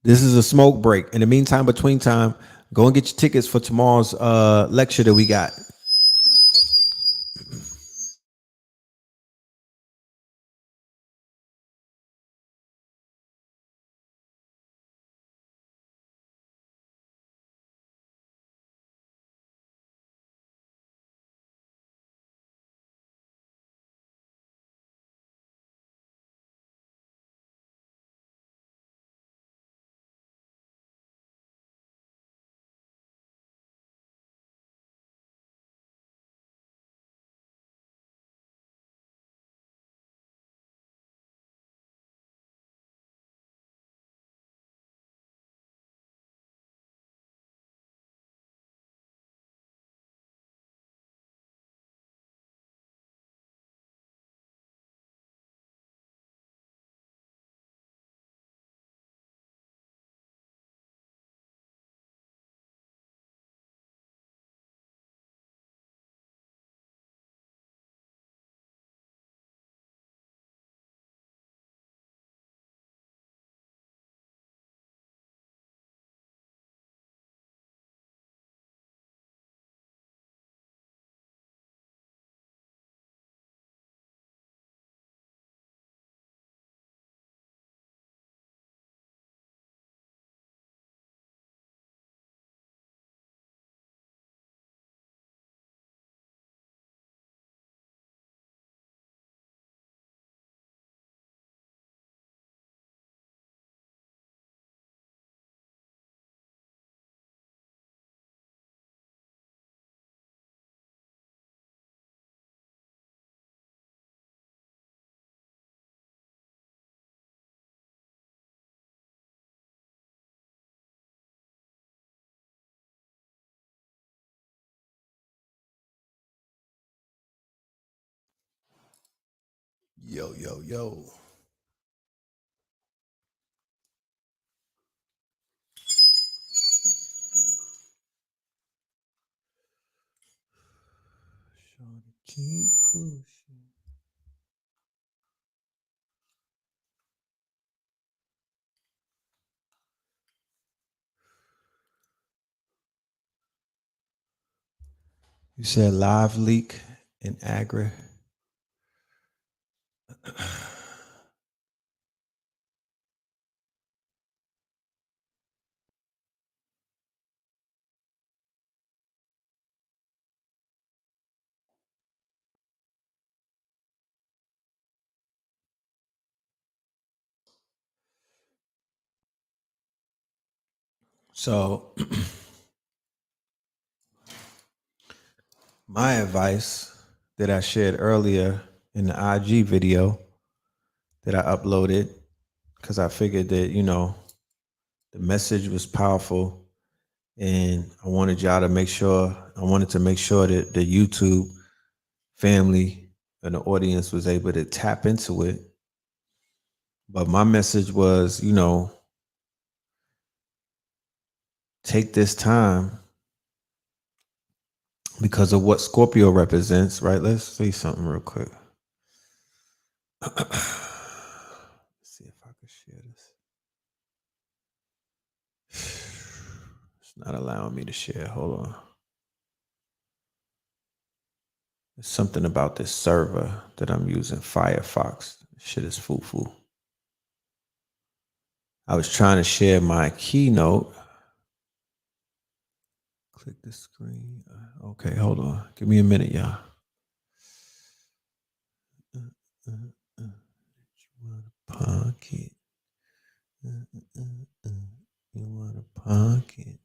This is a smoke break. In the meantime, between time, go and get your tickets for tomorrow's lecture that we got. Yo, yo, yo. Keep pushing. You said live leak in Agra. So, my advice that I shared earlier in the IG video that I uploaded, because I figured that, the message was powerful and I wanted y'all to make sure, I wanted to make sure that the YouTube family and the audience was able to tap into it. But my message was, take this time because of what Scorpio represents, right? Let's see something real quick. Let's see if I can share this. It's not allowing me to share. Hold on. There's something about this server that I'm using, Firefox. Shit is foo-foo. I was trying to share my keynote. Click the screen. Okay, hold on. Give me a minute, y'all. Pocket. You want a pocket.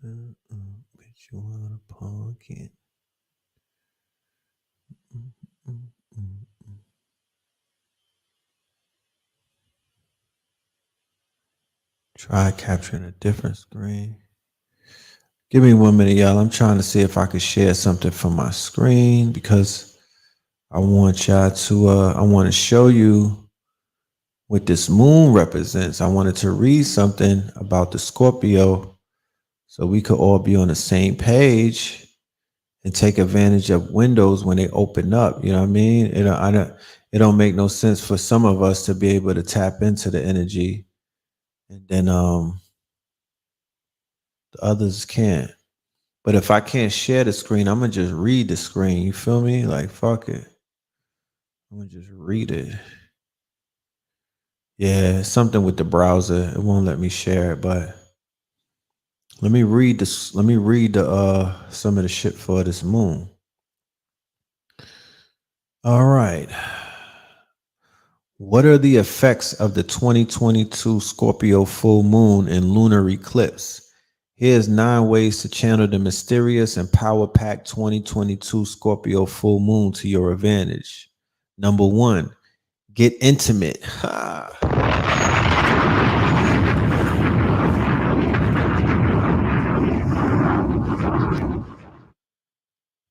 But you want a pocket. Try capturing a different screen. Give me 1 minute, y'all. I'm trying to see if I could share something from my screen because I want y'all to I want to show you what this moon represents. I wanted to read something about the Scorpio so we could all be on the same page and take advantage of windows when they open up. You know what I mean? It don't make no sense for some of us to be able to tap into the energy and then the others can't. But if I can't share the screen, I'm gonna just read the screen. You feel me? Like fuck it. I'm gonna just read it. Yeah, something with the browser. It won't let me share it, but let me read this. Let me read the some of the shit for this moon. All right. What are the effects of the 2022 Scorpio full moon and lunar eclipse? Here's 9 ways to channel the mysterious and power-packed 2022 Scorpio full moon to your advantage. Number 1, get intimate.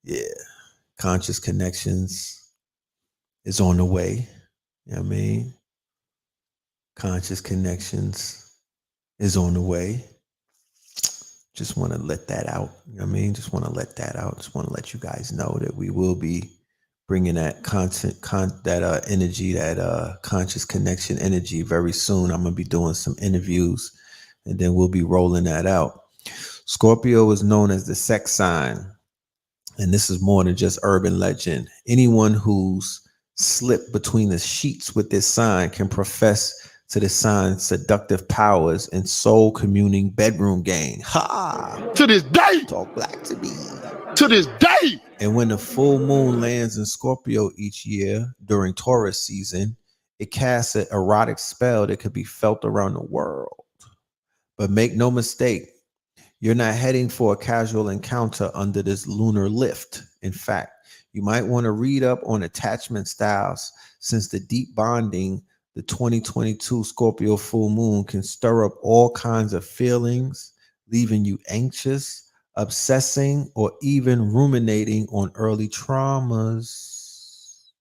Yeah, conscious connections is on the way. You know what I mean? Conscious connections is on the way. Just want to let that out. You know what I mean? Just want to let that out. Just want to let you guys know that we will be bringing that energy, that conscious connection energy very soon. I'm going to be doing some interviews and then we'll be rolling that out. Scorpio is known as the sex sign. And this is more than just urban legend. Anyone who's slipped between the sheets with this sign can profess to the sign's seductive powers and soul communing bedroom game. Ha! To this day. Talk black to me. To this day. And when the full moon lands in Scorpio each year during Taurus season, it casts an erotic spell that could be felt around the world. But make no mistake, you're not heading for a casual encounter under this lunar lift. In fact, you might want to read up on attachment styles since the deep bonding the 2022 Scorpio full moon can stir up all kinds of feelings, leaving you anxious, obsessing, or even ruminating on early traumas.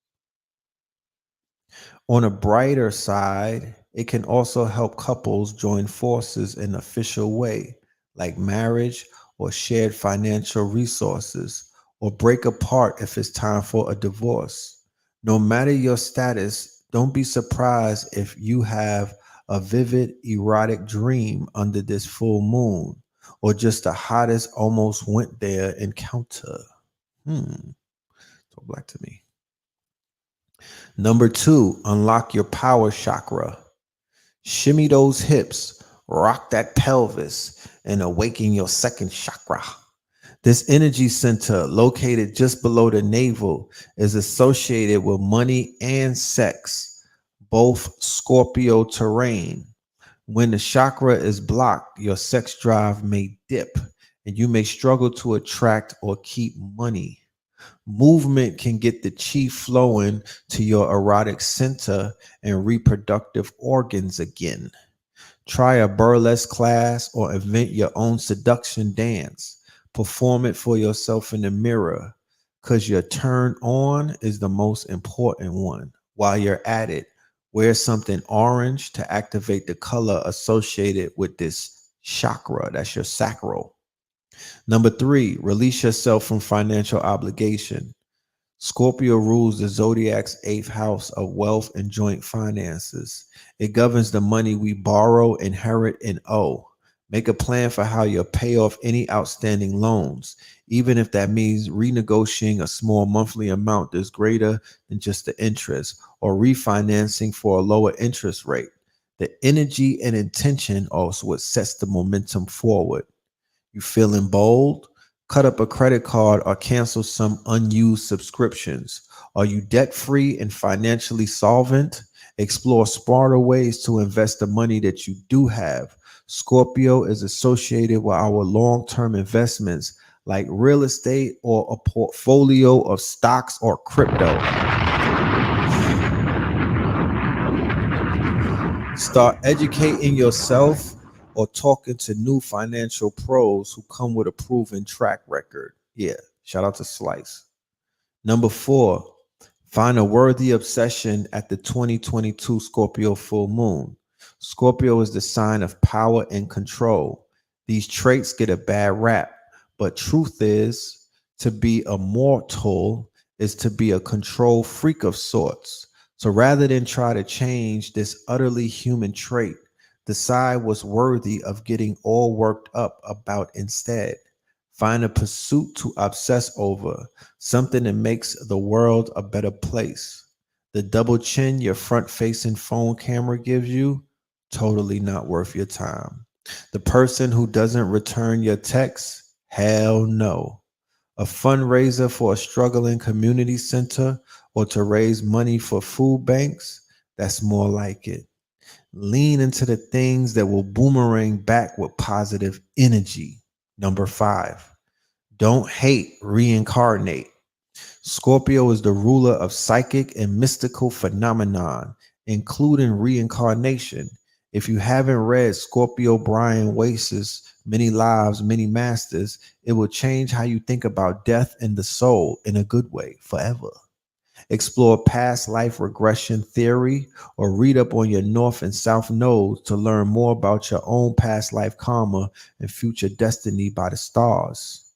On a brighter side, it can also help couples join forces in an official way, like marriage or shared financial resources, or break apart if it's time for a divorce. No matter your status, don't be surprised if you have a vivid erotic dream under this full moon, or just the hottest almost went there encounter. Talk back to me. Number 2, unlock your power chakra. Shimmy those hips, rock that pelvis, and awaken your second chakra. This energy center, located just below the navel, is associated with money and sex, both Scorpio terrain. When the chakra is blocked, your sex drive may dip, and you may struggle to attract or keep money. Movement can get the chi flowing to your erotic center and reproductive organs again. Try a burlesque class or invent your own seduction dance. Perform it for yourself in the mirror, because your turn on is the most important one. While you're at it, wear something orange to activate the color associated with this chakra. That's your sacral. Number 3, release yourself from financial obligation. Scorpio rules the zodiac's 8th house of wealth and joint finances. It governs the money we borrow, inherit, and owe. Make a plan for how you'll pay off any outstanding loans, even if that means renegotiating a small monthly amount that's greater than just the interest, or refinancing for a lower interest rate. The energy and intention also what sets the momentum forward. You feeling bold? Cut up a credit card or cancel some unused subscriptions. Are you debt-free and financially solvent? Explore smarter ways to invest the money that you do have. Scorpio is associated with our long-term investments like real estate or a portfolio of stocks or crypto. Start educating yourself or talking to new financial pros who come with a proven track record. Yeah, shout out to Slice. Number 4, find a worthy obsession at the 2022 Scorpio full moon. Scorpio is the sign of power and control. These traits get a bad rap, but truth is, to be a mortal is to be a control freak of sorts. So rather than try to change this utterly human trait, decide what's worthy of getting all worked up about instead. Find a pursuit to obsess over, something that makes the world a better place. The double chin your front facing phone camera gives you, totally not worth your time. The person who doesn't return your texts, hell no. A fundraiser for a struggling community center or to raise money for food banks, that's more like it. Lean into the things that will boomerang back with positive energy. Number 5, don't hate, reincarnate. Scorpio is the ruler of psychic and mystical phenomenon, including reincarnation. If you haven't read Scorpio Brian Weiss's Many Lives, Many Masters, it will change how you think about death and the soul in a good way forever. Explore past life regression theory or read up on your north and south nodes to learn more about your own past life karma and future destiny by the stars.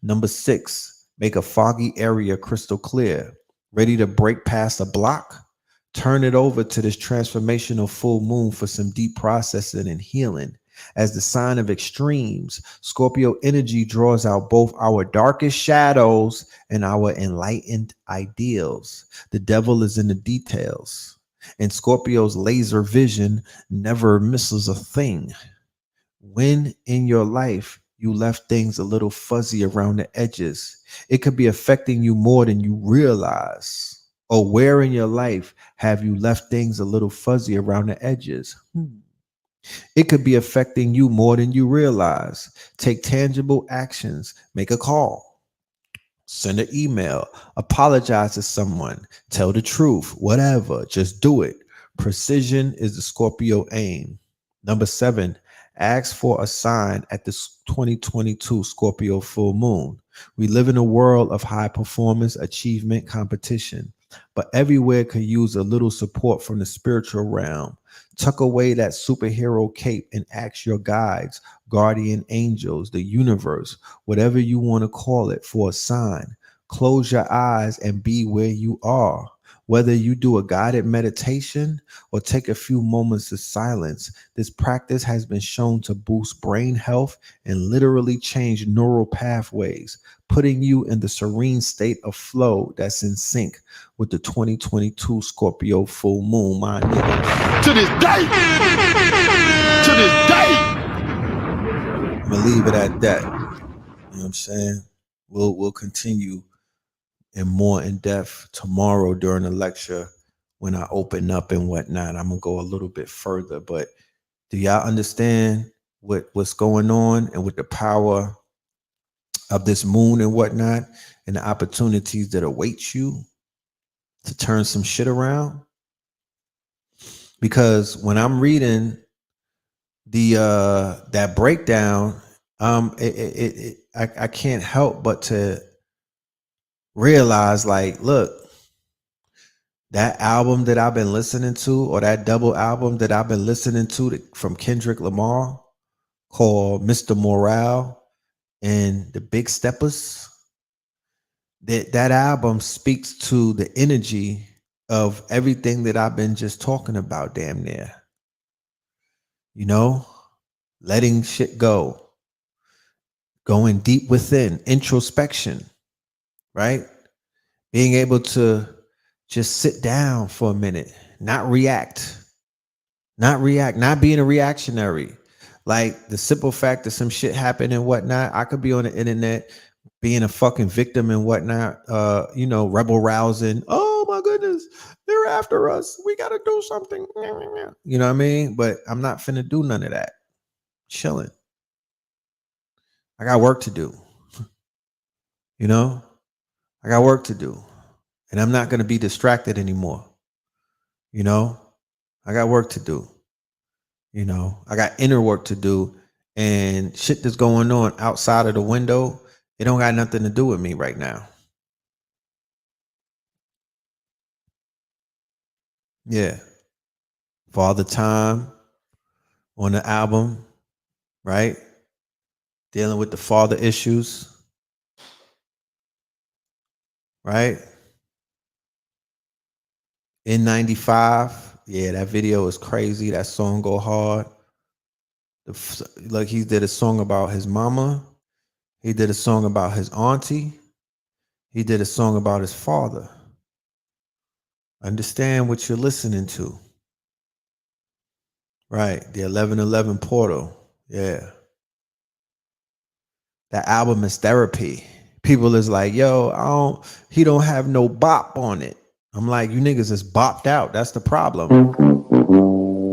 Number 6, make a foggy area crystal clear. Ready to break past a block? Turn it over to this transformational full moon for some deep processing and healing. As the sign of extremes, Scorpio energy draws out both our darkest shadows and our enlightened ideals. The devil is in the details, and Scorpio's laser vision never misses a thing. When in your life you left things a little fuzzy around the edges, it could be affecting you more than you realize. Or where in your life have you left things a little fuzzy around the edges? It could be affecting you more than you realize. Take tangible actions, make a call, send an email, apologize to someone, tell the truth, whatever, just do it. Precision is the Scorpio aim. Number 7, ask for a sign at the 2022 Scorpio full moon. We live in a world of high performance, achievement, competition, but everywhere could use a little support from the spiritual realm. Tuck away that superhero cape and ask your guides, guardian angels, the universe, whatever you want to call it, for a sign. Close your eyes and be where you are. Whether you do a guided meditation or take a few moments of silence, this practice has been shown to boost brain health and literally change neural pathways, putting you in the serene state of flow that's in sync with the 2022 Scorpio full moon, my nigga. To this day. To this day. I'm gonna leave it at that. You know what I'm saying? We'll continue and more in depth tomorrow during the lecture when I open up and whatnot. I'm gonna go a little bit further, but do y'all understand what's going on and with the power of this moon and whatnot and the opportunities that await you to turn some shit around? Because when I'm reading the that breakdown, I can't help but to realize, like, look, that album that I've been listening to, or that double album that I've been listening to from Kendrick Lamar called Mr. Morale and the Big Steppers, that album speaks to the energy of everything that I've been just talking about, damn near. You know, letting shit go, going deep within, introspection, right? Being able to just sit down for a minute, not react, not being a reactionary. Like the simple fact that some shit happened and whatnot, I could be on the internet being a fucking victim and whatnot, rebel rousing. Oh my goodness, they're after us. We got to do something. You know what I mean? But I'm not finna do none of that. Chilling. I got work to do. You know, I got work to do. And I'm not going to be distracted anymore. You know, I got work to do. You know, I got inner work to do, and shit that's going on outside of the window, it don't got nothing to do with me right now. Yeah. Father Time on the album, right? Dealing with the father issues, right? In 95, yeah, that video is crazy. That song go hard. Like he did a song about his mama. He did a song about his auntie. He did a song about his father. Understand what you're listening to. Right. The 1111 portal. Yeah. That album is therapy. People is like, yo, he don't have no bop on it. I'm like, you niggas is bopped out. That's the problem.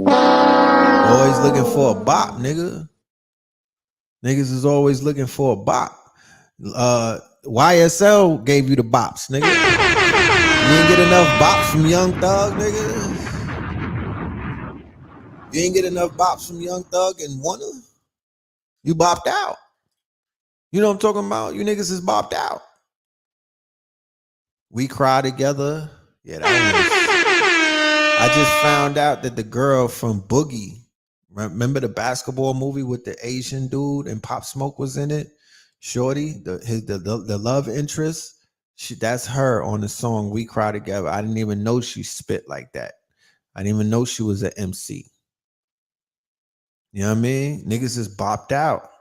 Always looking for a bop, nigga. Niggas is always looking for a bop. YSL gave you the bops, nigga. You ain't get enough bops from Young Thug, nigga. You ain't get enough bops from Young Thug and Warner. You bopped out. You know what I'm talking about? You niggas is bopped out. We Cry Together. Yeah, that was. I just found out that the girl from Boogie, remember the basketball movie with the Asian dude and Pop Smoke was in it? Shorty, the love interest. That's her on the song We Cry Together. I didn't even know she spit like that. I didn't even know she was an MC. You know what I mean? Niggas is bopped out.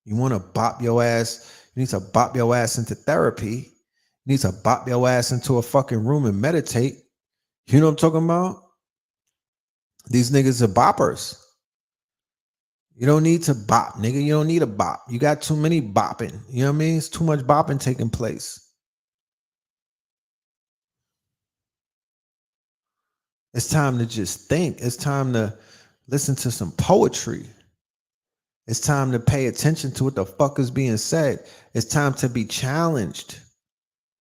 You want to bop your ass. You need to bop your ass into therapy. You need to bop your ass into a fucking room and meditate. You know what I'm talking about? These niggas are boppers. You don't need to bop, nigga. You don't need a bop. You got too many bopping. You know what I mean? It's too much bopping taking place. It's time to just think. It's time to listen to some poetry. It's time to pay attention to what the fuck is being said. It's time to be challenged.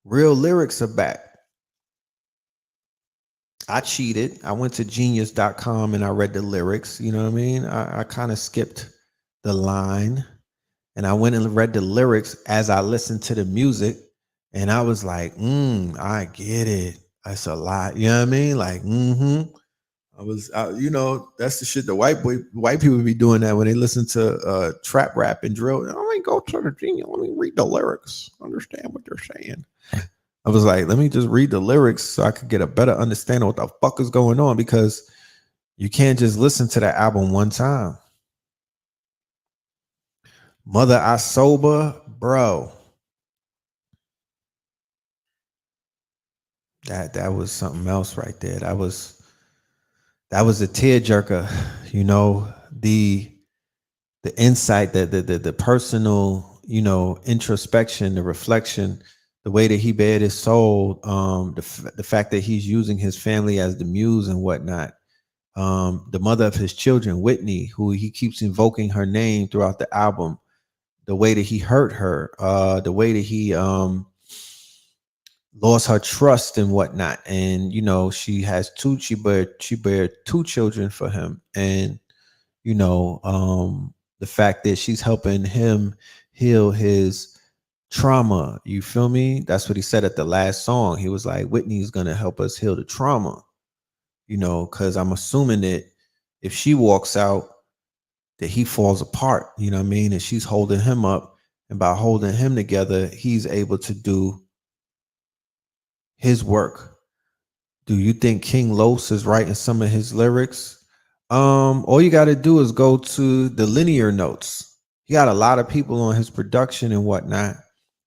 Real lyrics are back. I cheated. I went to genius.com and I read the lyrics. You know what I mean? I kind of skipped the line and I went and read the lyrics as I listened to the music. And I was like, I get it. That's a lot. You know what I mean? Like, you know, that's the shit the white people be doing that when they listen to trap rap and drill. Let me go to the genius. Let me read the lyrics. Understand what they're saying. I was like, let me just read the lyrics so I could get a better understanding of what the fuck is going on, because you can't just listen to that album one time. Mother I Sober, bro. That was something else right there. That was a tearjerker, you know, the insight, the personal, you know, introspection, the reflection, the way that he bared his soul, the fact that he's using his family as the muse and whatnot. The mother of his children, Whitney, who he keeps invoking her name throughout the album, the way that he hurt her, the way that he lost her trust and whatnot. And, you know, she bared two children for him. And, you know, the fact that she's helping him heal his trauma. You feel me? That's what he said at the last song. He was like, Whitney's going to help us heal the trauma, you know, because I'm assuming that if she walks out, that he falls apart, you know what I mean? And she's holding him up. And by holding him together, he's able to do his work. Do you think King Los is writing some of his lyrics? All you got to do is go to the linear notes. He got a lot of people on his production and whatnot.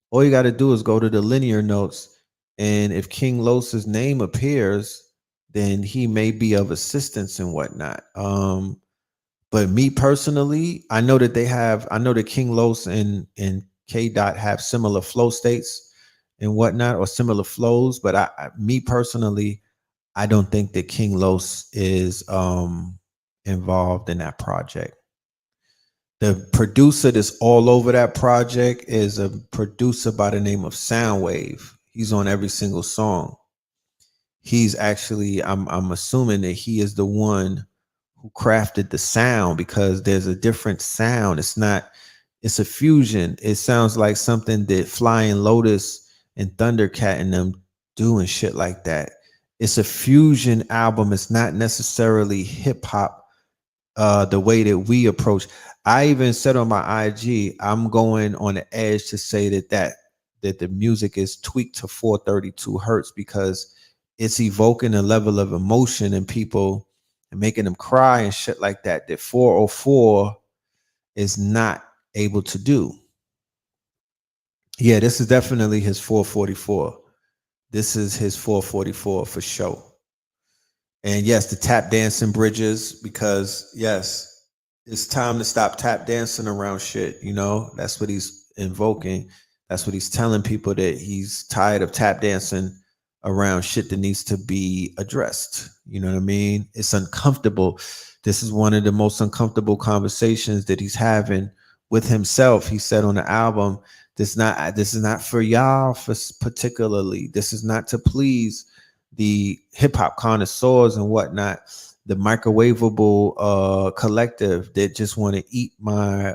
All you got to do is go to the linear notes. And if King Los's name appears, then he may be of assistance and whatnot. But me personally, I know that King Los and K Dot have similar flow states and whatnot, or similar flows. But me personally, I don't think that King Los is involved in that project. The producer that's all over that project is a producer by the name of Soundwave. He's on every single song. He's actually, I'm assuming that he is the one who crafted the sound, because there's a different sound. It's a fusion. It sounds like something that Flying Lotus and Thundercat and them do and shit like that. It's a fusion album. It's not necessarily hip hop the way that we approach. I even said on my IG, I'm going on the edge to say that the music is tweaked to 432 hertz, because it's evoking a level of emotion in people and making them cry and shit like that 404 is not able to do. Yeah, this is definitely his 444. This is his 444 for sure. And yes, the tap dancing bridges, because yes, it's time to stop tap dancing around shit. You know, that's what he's invoking. That's what he's telling people, that he's tired of tap dancing around shit that needs to be addressed. You know what I mean? It's uncomfortable. This is one of the most uncomfortable conversations that he's having with himself. He said on the album, this is not for y'all for particularly. This is not to please the hip hop connoisseurs and whatnot, the microwavable collective that just want to eat my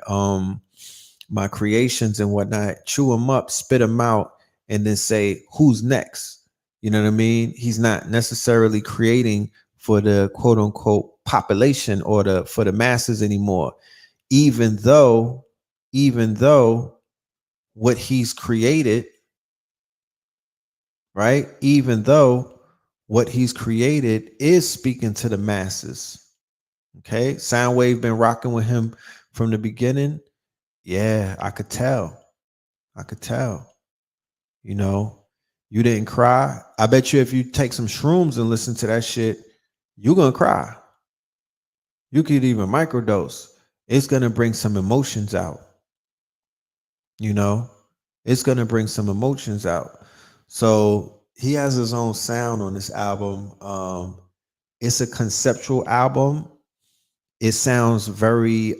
creations and whatnot, chew them up, spit them out, and then say, who's next? You know what I mean? He's not necessarily creating for the quote unquote population or for the masses anymore, even though what he's created, right? Even though what he's created is speaking to the masses. Okay. Soundwave been rocking with him from the beginning. Yeah, I could tell. I could tell. You know, you didn't cry. I bet you if you take some shrooms and listen to that shit, you're going to cry. You could even microdose. It's going to bring some emotions out. You know, it's going to bring some emotions out. So he has his own sound on this album. It's a conceptual album. It sounds very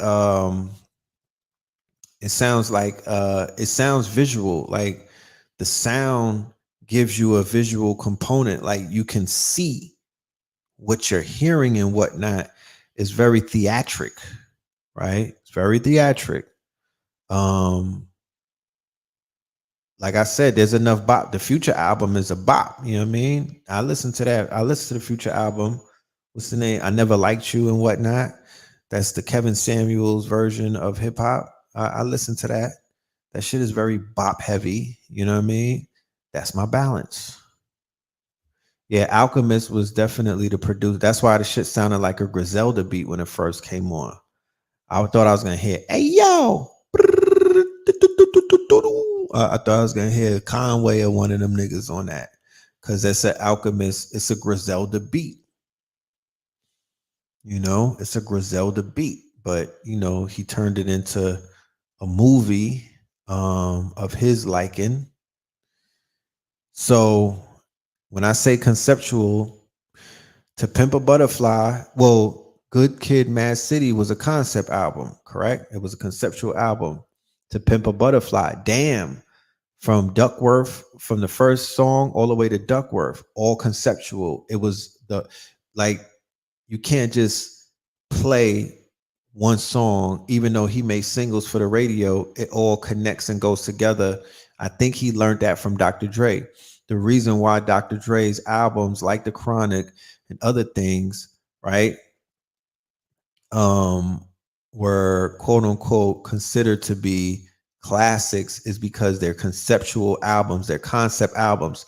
it sounds like it sounds visual. Like the sound gives you a visual component. Like you can see what you're hearing and whatnot. Is very theatric, right? It's very theatric. Like I said, there's enough bop. The Future album is a bop. You know what I mean? I listened to that. I listened to the Future album. What's the name? I Never Liked You and whatnot. That's the Kevin Samuels version of hip hop. I listened to that. That shit is very bop heavy. You know what I mean? That's my balance. Yeah, Alchemist was definitely the producer. That's why the shit sounded like a Griselda beat when it first came on. I thought I was gonna hear, hey yo. I thought I was gonna hear Conway or one of them niggas on that, because that's an Alchemist. It's a Griselda beat. You know, it's a Griselda beat, but you know, he turned it into a movie of his liking. So when I say conceptual, To Pimp a Butterfly, well, Good Kid, Mad City was a concept album, correct? It was a conceptual album. To Pimp a Butterfly, damn, from Duckworth, from the first song all the way to Duckworth, all conceptual. It was like, you can't just play one song, even though he made singles for the radio, it all connects and goes together. I think he learned that from Dr. Dre. The reason why Dr. Dre's albums like The Chronic and other things, right, were quote unquote considered to be classics is because they're conceptual albums, they're concept albums.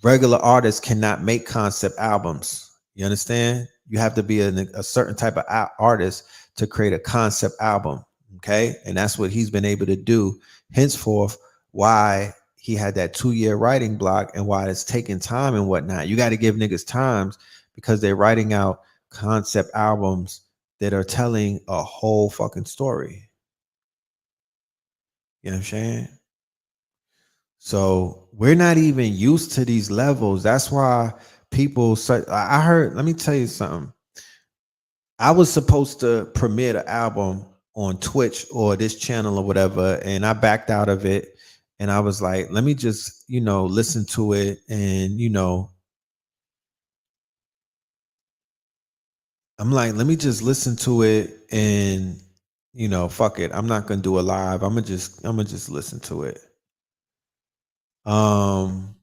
Regular artists cannot make concept albums. You understand? You have to be a certain type of artist to create a concept album. Okay. And that's what he's been able to do. Henceforth, why he had that 2-year writing block and why it's taking time and whatnot. You got to give niggas times, because they're writing out concept albums that are telling a whole fucking story. You know what I'm saying? So we're not even used to these levels. That's why people say, I heard, let me tell you something. I was supposed to premiere the album on Twitch or this channel or whatever, and I backed out of it. And I was like, let me just, listen to it and, I'm like, let me just listen to it and fuck it. I'm not gonna do a live. I'm gonna just listen to it. Um,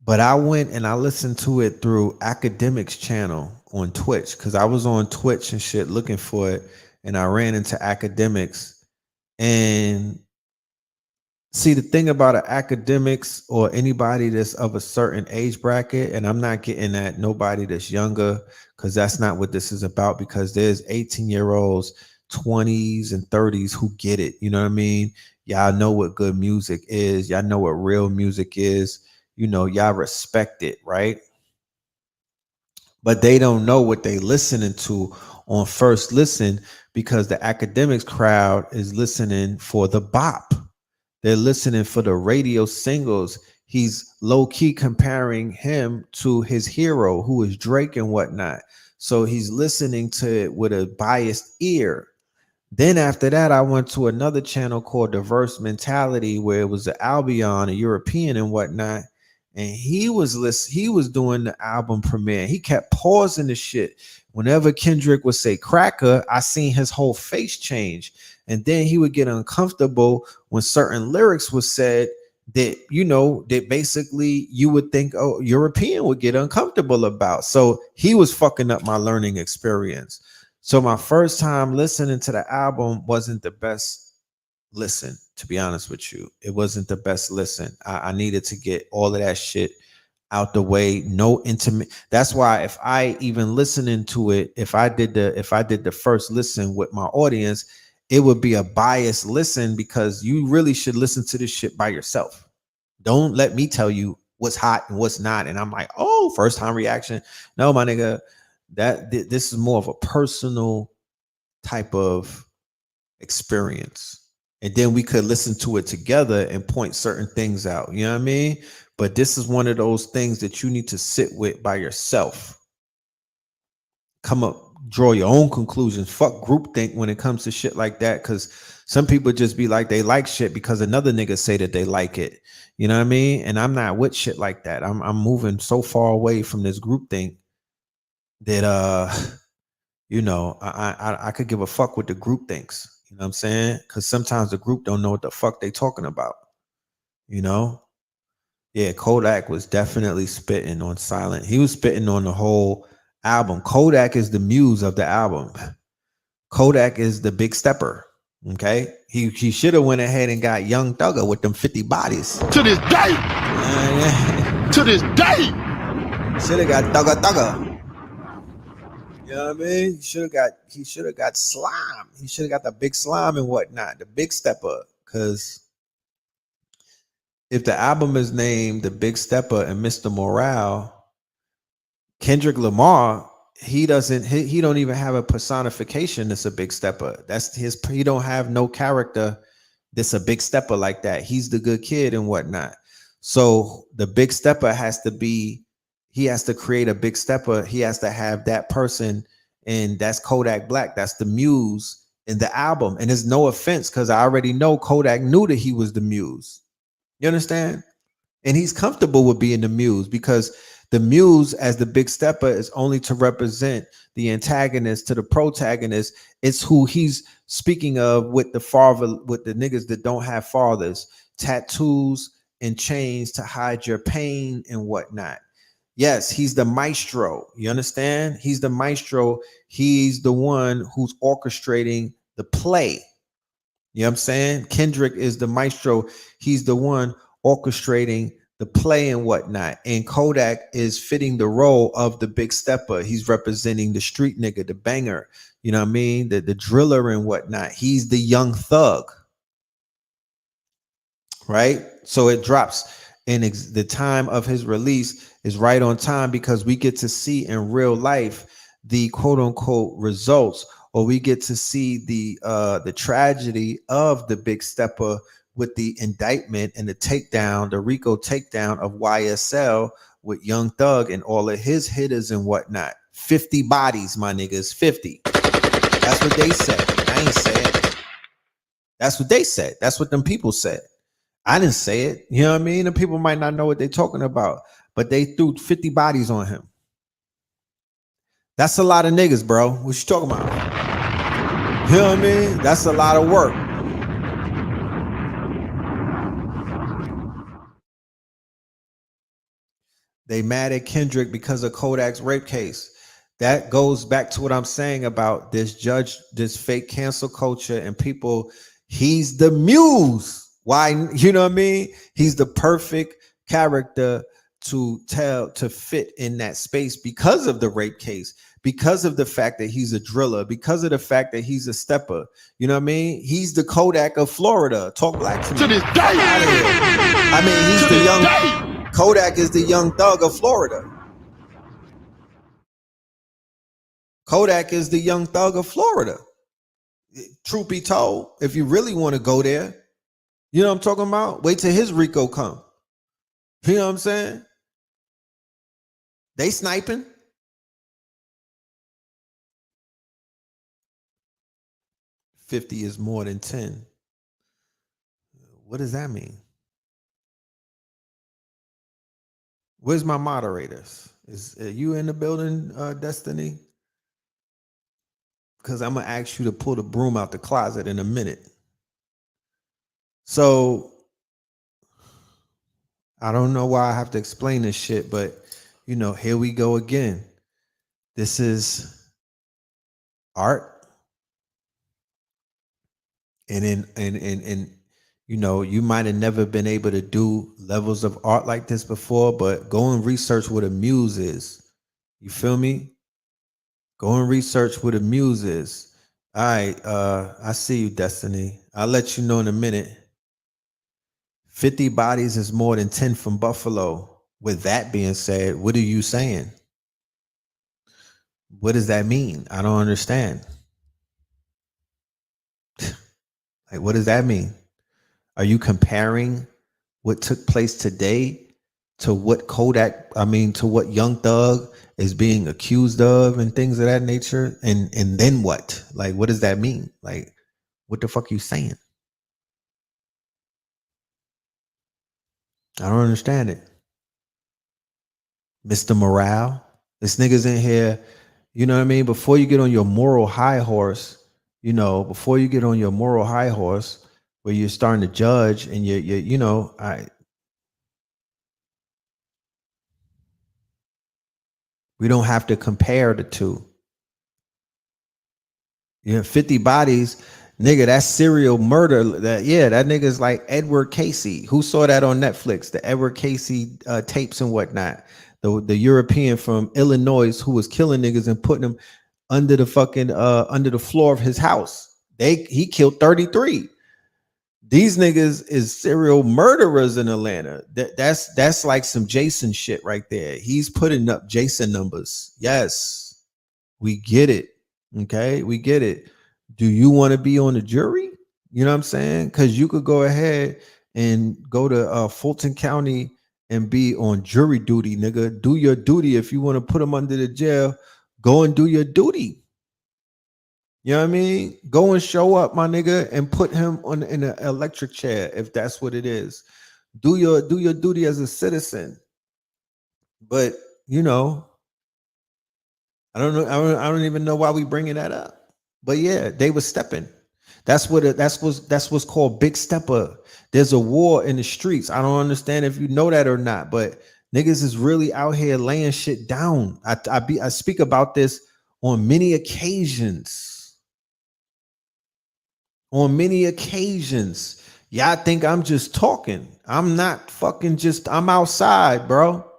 but I went and I listened to it through Academics channel on Twitch because I was on Twitch and shit looking for it, and I ran into Academics. And see, the thing about an academics or anybody that's of a certain age bracket, and I'm not getting at nobody that's younger because that's not what this is about, because there's 18-year-olds, 20s and 30s who get it. You know what I mean? Y'all know what good music is. Y'all know what real music is. Y'all respect it, right? But they don't know what they listening to on first listen, because the academics crowd is listening for the bop. They're listening for the radio singles. He's low key comparing him to his hero, who is Drake and whatnot. So he's listening to it with a biased ear. Then after that, I went to another channel called Diverse Mentality, where it was an Albion, a European and whatnot. And he was doing the album premiere. He kept pausing the shit. Whenever Kendrick would say cracker, I seen his whole face change. And then he would get uncomfortable when certain lyrics was said that, that basically you would think, oh, European would get uncomfortable about. So he was fucking up my learning experience. So my first time listening to the album wasn't the best listen, to be honest with you. It wasn't the best listen. I needed to get all of that shit out the way. No intimate. That's why if I even listening to it, if I did the first listen with my audience, it would be a biased listen, because you really should listen to this shit by yourself. Don't let me tell you what's hot and what's not. And I'm like, oh, first time reaction. No, my nigga, this is more of a personal type of experience. And then we could listen to it together and point certain things out. You know what I mean? But this is one of those things that you need to sit with by yourself. Come up, draw your own conclusions. Fuck groupthink when it comes to shit like that. Cause some people just be like, they like shit because another nigga say that they like it. You know what I mean? And I'm not with shit like that. I'm moving so far away from this groupthink that I could give a fuck what the group thinks. You know what I'm saying? Because sometimes the group don't know what the fuck they talking about. Yeah, Kodak was definitely spitting on Silent. He was spitting on the whole album. Kodak is the muse of the album. Kodak is the big stepper. Okay, he should have went ahead and got Young Thugger with them 50 bodies. To this day. To this day. Should have got Thugger. You know what I mean? He should have got Slime. He should have got the big Slime and whatnot, the big stepper. Because if the album is named The Big Stepper and Mr. Morale, Kendrick Lamar, he don't even have a personification that's a big stepper. That's he don't have no character that's a big stepper like that. He's the good kid and whatnot. So the big stepper he has to create a big stepper. He has to have that person, and that's Kodak Black. That's the muse in the album. And there's no offense, because I already know Kodak knew that he was the muse. You understand? And he's comfortable with being the muse, because the muse as the big stepper is only to represent the antagonist to the protagonist. It's who he's speaking of with the father, with the niggas that don't have fathers, tattoos and chains to hide your pain and whatnot. Yes, he's the maestro. You understand? He's the maestro. He's the one who's orchestrating the play. You know what I'm saying? Kendrick is the maestro. He's the one orchestrating the play and whatnot. And Kodak is fitting the role of the big stepper. He's representing the street nigga, the banger. You know what I mean? The driller and whatnot. He's the young thug. Right? So it drops. And the time of his release is right on time, because we get to see in real life the quote unquote results, or we get to see the tragedy of the big stepper with the indictment and the takedown, the RICO takedown of YSL with Young Thug and all of his hitters and whatnot. 50 bodies, my niggas, 50. That's what they said. I ain't say it. That's what they said. That's what them people said. I didn't say it. You know what I mean? The people might not know what they're talking about, but they threw 50 bodies on him. That's a lot of niggas, bro. What you talking about? You know what I mean? That's a lot of work. They mad at Kendrick because of Kodak's rape case. That goes back to what I'm saying about this judge, this fake cancel culture, and people. He's the muse. Why? You know what I mean? He's the perfect character to fit in that space because of the rape case, because of the fact that he's a driller, because of the fact that he's a stepper. You know what I mean? He's the Kodak of Florida. Talk black to me. To this day. I mean, he's the young Kodak is the young thug of Florida. Kodak is the young thug of Florida. Truth be told, if you really want to go there, you know what I'm talking about? Wait till his Rico come. You know what I'm saying? They sniping. $50 is more than 10. What does that mean? Where's my moderators? Are you in the building, Destiny? Because I'm going to ask you to pull the broom out the closet in a minute. So, I don't know why I have to explain this shit, but, you know, here we go again. This is art. And you know, you might have never been able to do levels of art like this before, but go and research what a muse is. You feel me? Go and research what a muse is. All right, I see you, Destiny. I'll let you know in a minute. 50 bodies is more than 10 from Buffalo. With that being said, what are you saying? What does that mean? I don't understand. Like, what does that mean? Are you comparing what took place today to what to what Young Thug is being accused of and things of that nature? And then what? Like, what does that mean? Like, what the fuck are you saying? I don't understand it. Mr. Morale. This nigga's in here, you know what I mean? Before you get on your moral high horse, where you're starting to judge and we don't have to compare the two. 50 bodies, nigga, that's serial murder. That nigga's like Edward Casey. Who saw that on Netflix? The Edward Casey tapes and whatnot. The European from Illinois who was killing niggas and putting them under the floor of his house. He killed 33. These niggas is serial murderers in Atlanta. That's like some Jason shit right there. He's putting up Jason numbers. Yes, we get it. Okay, we get it. Do you want to be on the jury? You know what I'm saying? Because you could go ahead and go to Fulton County and be on jury duty, nigga. Do your duty. If you want to put them under the jail, go and do your duty. You know what I mean? Go and show up, my nigga, and put him in an electric chair if that's what it is. Do your duty as a citizen. But you know, I don't know. I don't even know why we bringing that up. But yeah, they were stepping. That's what's called big stepper. There's a war in the streets. I don't understand if you know that or not, but niggas is really out here laying shit down. I speak about this on many occasions. On many occasions. Y'all think I'm just talking. I'm not fucking just, I'm outside, bro.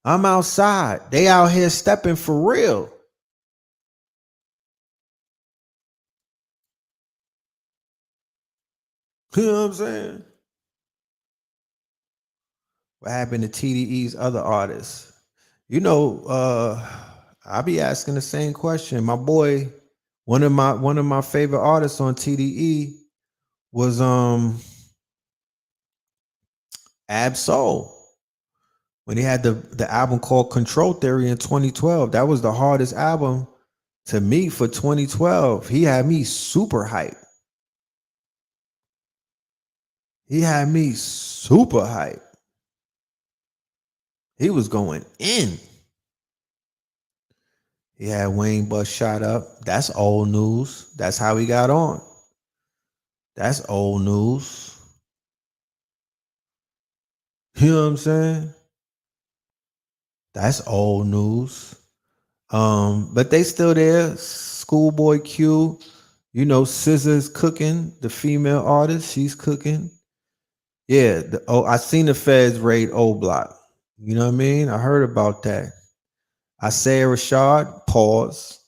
I'm outside. They out here stepping for real. You know what I'm saying? What happened to TDE's other artists? You know, I be asking the same question. My boy, one of my favorite artists on TDE was Ab Soul. When he had the album called Control Theory in 2012, that was the hardest album to me for 2012. He had me super hyped. He had me super hyped. He was going in. He had Wayne Bus shot up. That's old news. That's how he got on. That's old news. You know what I'm saying? That's old news. But they still there. Schoolboy Q, you know, Scissor's cooking, the female artist, she's cooking. Yeah, I seen the feds raid O Block. You know what I mean? I heard about that. Isaiah Rashad, pause.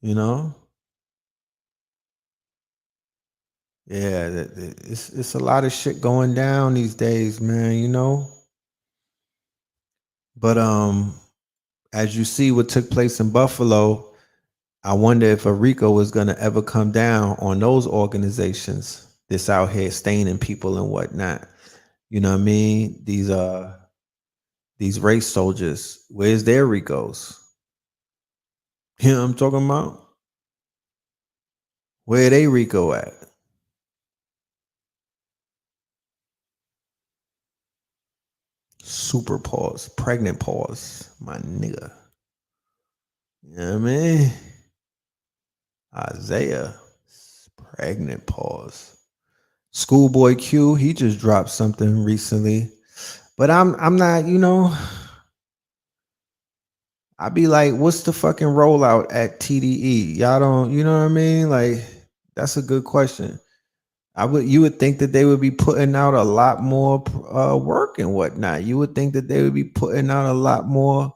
You know? Yeah, it's a lot of shit going down these days, man, you know? But as you see what took place in Buffalo, I wonder if a RICO was gonna ever come down on those organizations that's out here staining people and whatnot. You know what I mean? These race soldiers, where's their RICOs? You know what I'm talking about? Where they RICO at? Super pause, pregnant pause, my nigga. You know what I mean? Isaiah, pregnant pause. Schoolboy Q, he just dropped something recently. But I'm not, you know, I'd be like, what's the fucking rollout at TDE? Y'all don't, you know what I mean? Like, that's a good question. You would think that they would be putting out a lot more work and whatnot. You would think that they would be putting out a lot more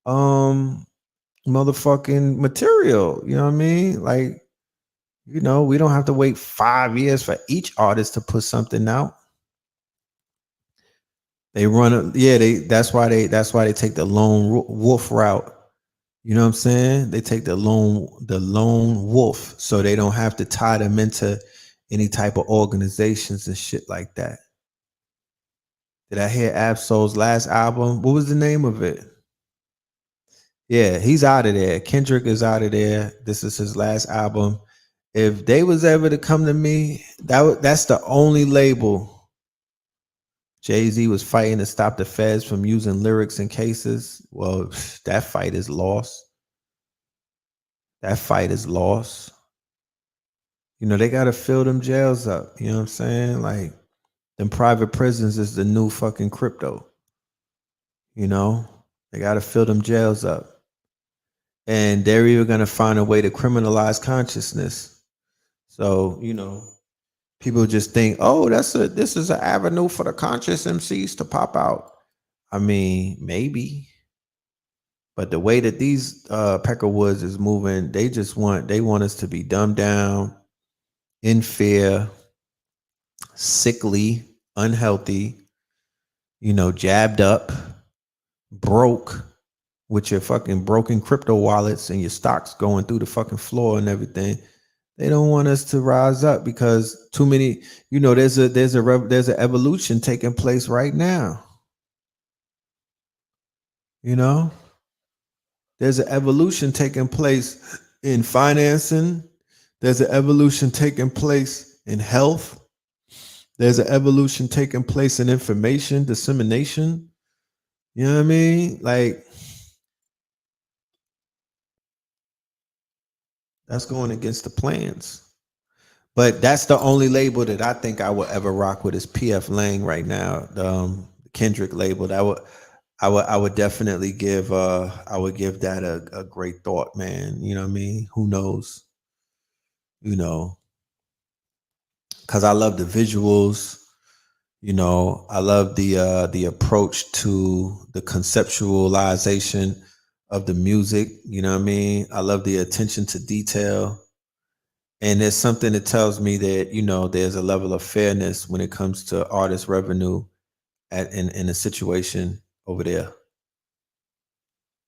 motherfucking material. You know what I mean? Like, you know, we don't have to wait 5 years for each artist to put something out. They run it, yeah. That's why they take the lone wolf route. You know what I'm saying? They take the lone wolf, so they don't have to tie them into any type of organizations and shit like that. Did I hear Absol's last album? What was the name of it? Yeah, he's out of there. Kendrick is out of there. This is his last album. If they was ever to come to me, that's the only label. Jay-Z was fighting to stop the feds from using lyrics in cases. Well, that fight is lost. That fight is lost. You know, they got to fill them jails up. You know what I'm saying? Like, them private prisons is the new fucking crypto. You know, they got to fill them jails up. And they're even going to find a way to criminalize consciousness. So, you know, people just think, oh, this is an avenue for the conscious MCs to pop out. I mean, maybe. But the way that these Peckerwoods is moving, they want us to be dumbed down, in fear, sickly, unhealthy, you know, jabbed up, broke, with your fucking broken crypto wallets and your stocks going through the fucking floor and everything. They don't want us to rise up because too many, you know, there's an evolution taking place right now. You know, there's an evolution taking place in financing. There's an evolution taking place in health. There's an evolution taking place in information dissemination. You know what I mean? Like, that's going against the plans. But that's the only label that I think I would ever rock with is PF Lang right now. The Kendrick label. I would definitely give that a great thought, man. You know what I mean? Who knows? You know, because I love the visuals. You know, I love the approach to the conceptualization of the music. You know what I mean? I love the attention to detail. And there's something that tells me that, you know, there's a level of fairness when it comes to artist revenue in a situation over there.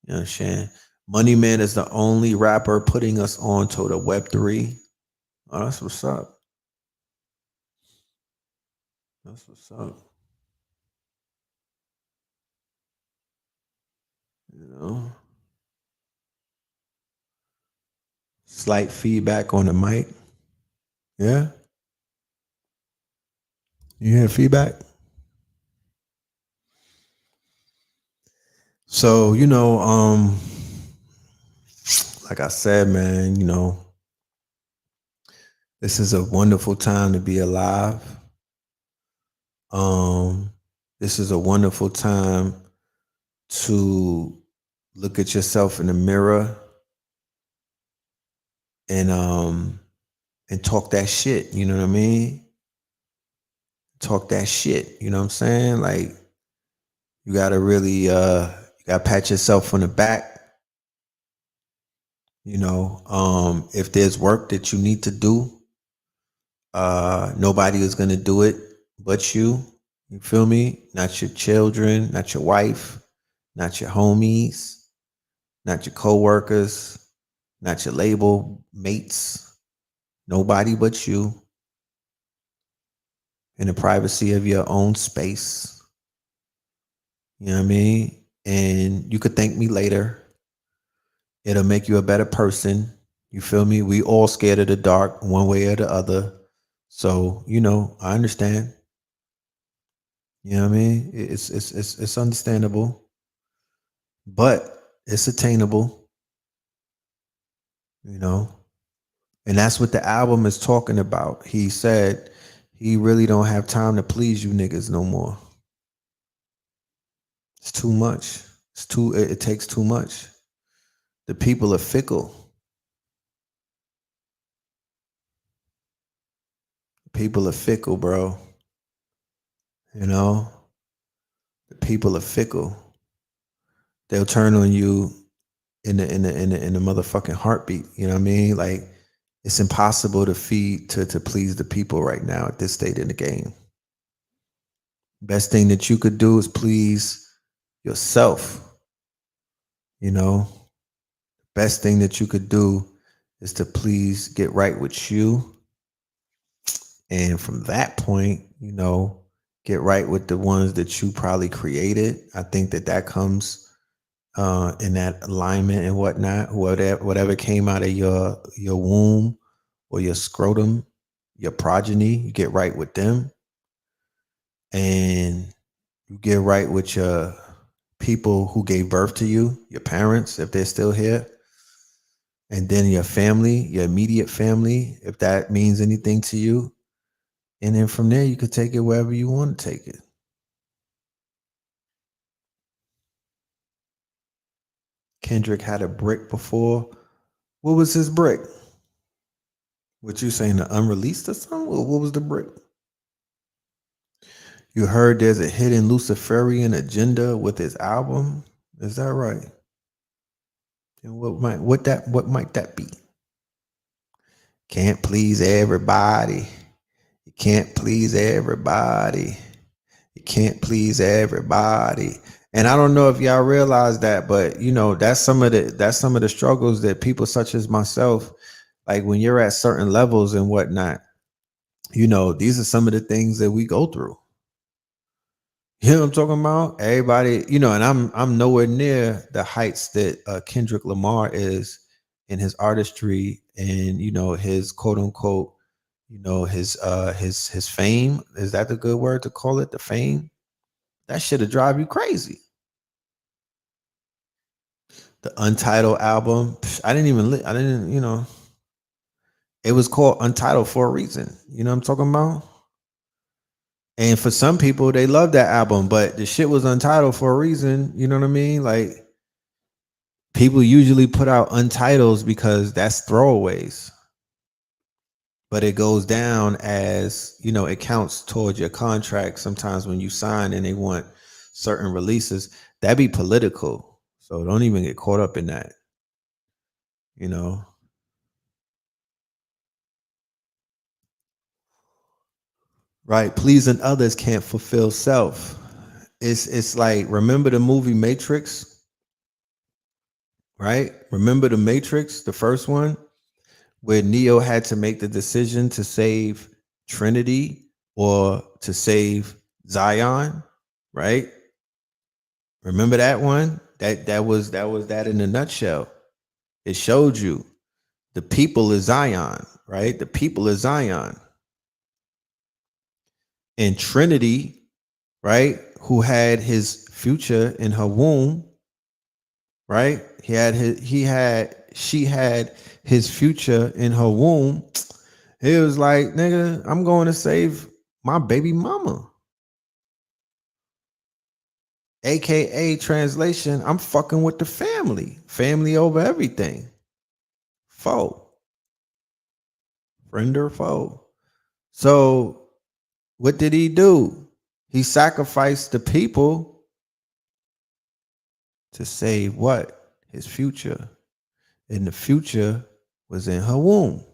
You know what I'm saying? Money Man is the only rapper putting us on to the Web3. Oh, that's what's up. That's what's up. You know? Slight feedback on the mic. Yeah? You hear feedback? So, you know, like I said, man, this is a wonderful time to be alive. Um, this is a wonderful time to look at yourself in the mirror and talk that shit. You know what I mean? Talk that shit. You know what I'm saying? Like you gotta really you gotta pat yourself on the back. If there's work that you need to do, nobody is gonna do it but you. You feel me? Not your children, not your wife, not your homies, not your coworkers, not your label mates. Nobody but you in the privacy of your own space. You know what I mean? And you could thank me later. It'll make you a better person. You feel me? We all scared of the dark one way or the other. So, I understand. You know what I mean? It's understandable, but it's attainable, you know? And that's what the album is talking about. He said he really don't have time to please you niggas no more. It's too much. It takes too much. The people are fickle. People are fickle, bro. The people are fickle. They'll turn on you in the motherfucking heartbeat. You know what I mean? Like it's impossible to please the people right now at this state in the game. Best thing that you could do is please yourself. Best thing that you could do is to please get right with you. And from that point, get right with the ones that you probably created. I think that comes in that alignment and whatnot. Whatever came out of your womb or your scrotum, your progeny, you get right with them. And you get right with your people who gave birth to you, your parents, if they're still here. And then your family, your immediate family, if that means anything to you. And then from there, you could take it wherever you want to take it. Kendrick had a brick before. What was his brick? What you saying, the unreleased or something? What was the brick? You heard there's a hidden Luciferian agenda with his album. Is that right? And what might that be? Can't please everybody. You can't please everybody. You can't please everybody. And I don't know if y'all realize that, but that's some of the struggles that people such as myself, like when you're at certain levels and whatnot, these are some of the things that we go through. You know what I'm talking about? Everybody, and I'm nowhere near the heights that Kendrick Lamar is in his artistry and his quote unquote, his fame. Is that the good word to call it? The fame? That shit'll drive you crazy. The Untitled album, I didn't, it was called Untitled for a reason. You know what I'm talking about? And for some people, they love that album, but the shit was untitled for a reason. You know what I mean? Like people usually put out untitles because that's throwaways. But it goes down as, it counts towards your contract sometimes when you sign and they want certain releases. That'd be political. So don't even get caught up in that. Right. Pleasing others can't fulfill self. It's like, remember the movie Matrix? Right? Remember the Matrix, the first one, where Neo had to make the decision to save Trinity or to save Zion, right? Remember that one? That was that in a nutshell. It showed you the people is Zion, right? The people is Zion. And Trinity, right, who had his future in her womb, right? He had she had his future in her womb, he was like, nigga, I'm going to save my baby mama. AKA translation, I'm fucking with the family. Family over everything. Foe. Friend or foe. So what did he do? He sacrificed the people to save what? His future. And the future was in her womb.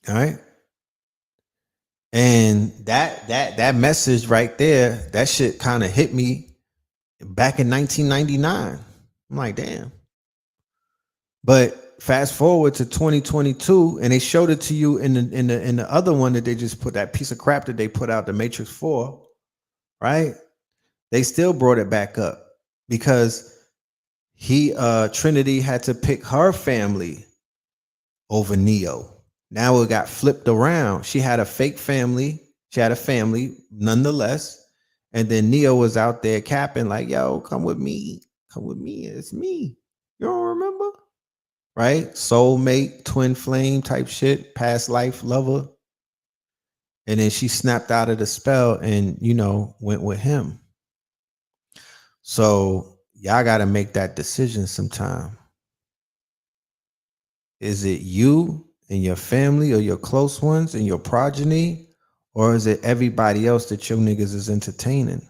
All right. And that message right there, that shit kind of hit me back in 1999. I'm like, damn. But fast forward to 2022, and they showed it to you in the other one that they just put, that piece of crap that they put out, the Matrix 4, right? They still brought it back up because Trinity had to pick her family over Neo. Now it got flipped around. She had a fake family. She had a family nonetheless. And then Neo was out there capping like, yo, come with me. Come with me. It's me. You don't remember? Right? Soulmate, twin flame type shit, past life lover. And then she snapped out of the spell and, went with him. So y'all got to make that decision sometime. Is it you and your family or your close ones and your progeny? Or is it everybody else that your niggas is entertaining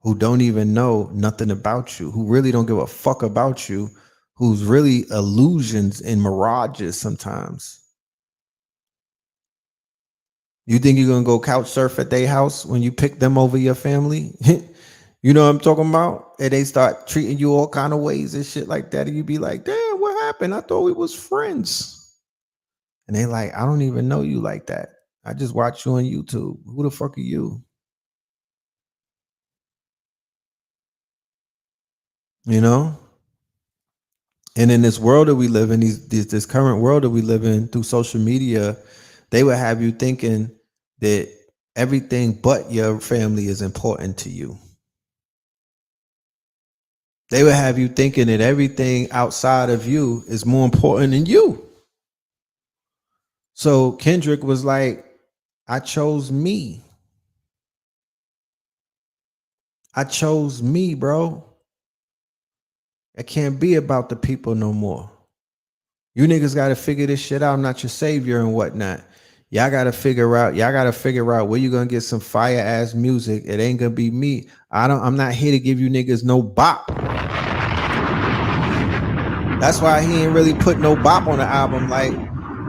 who don't even know nothing about you, who really don't give a fuck about you, who's really illusions and mirages sometimes? You think you're going to go couch surf at their house when you pick them over your family? You know what I'm talking about? And they start treating you all kind of ways and shit like that. And you be like, damn, what happened? I thought we was friends. And they like, I don't even know you like that. I just watch you on YouTube. Who the fuck are you? You know? And in this world that we live in, this current world that we live in through social media, they would have you thinking that everything but your family is important to you. They would have you thinking that everything outside of you is more important than you. So Kendrick was like, I chose me. I chose me, bro. It can't be about the people no more. You niggas got to figure this shit out. I'm not your savior and whatnot. Y'all got to figure out where you going to get some fire ass music. It ain't going to be me. I'm not here to give you niggas no bop. That's why he ain't really put no bop on the album. Like,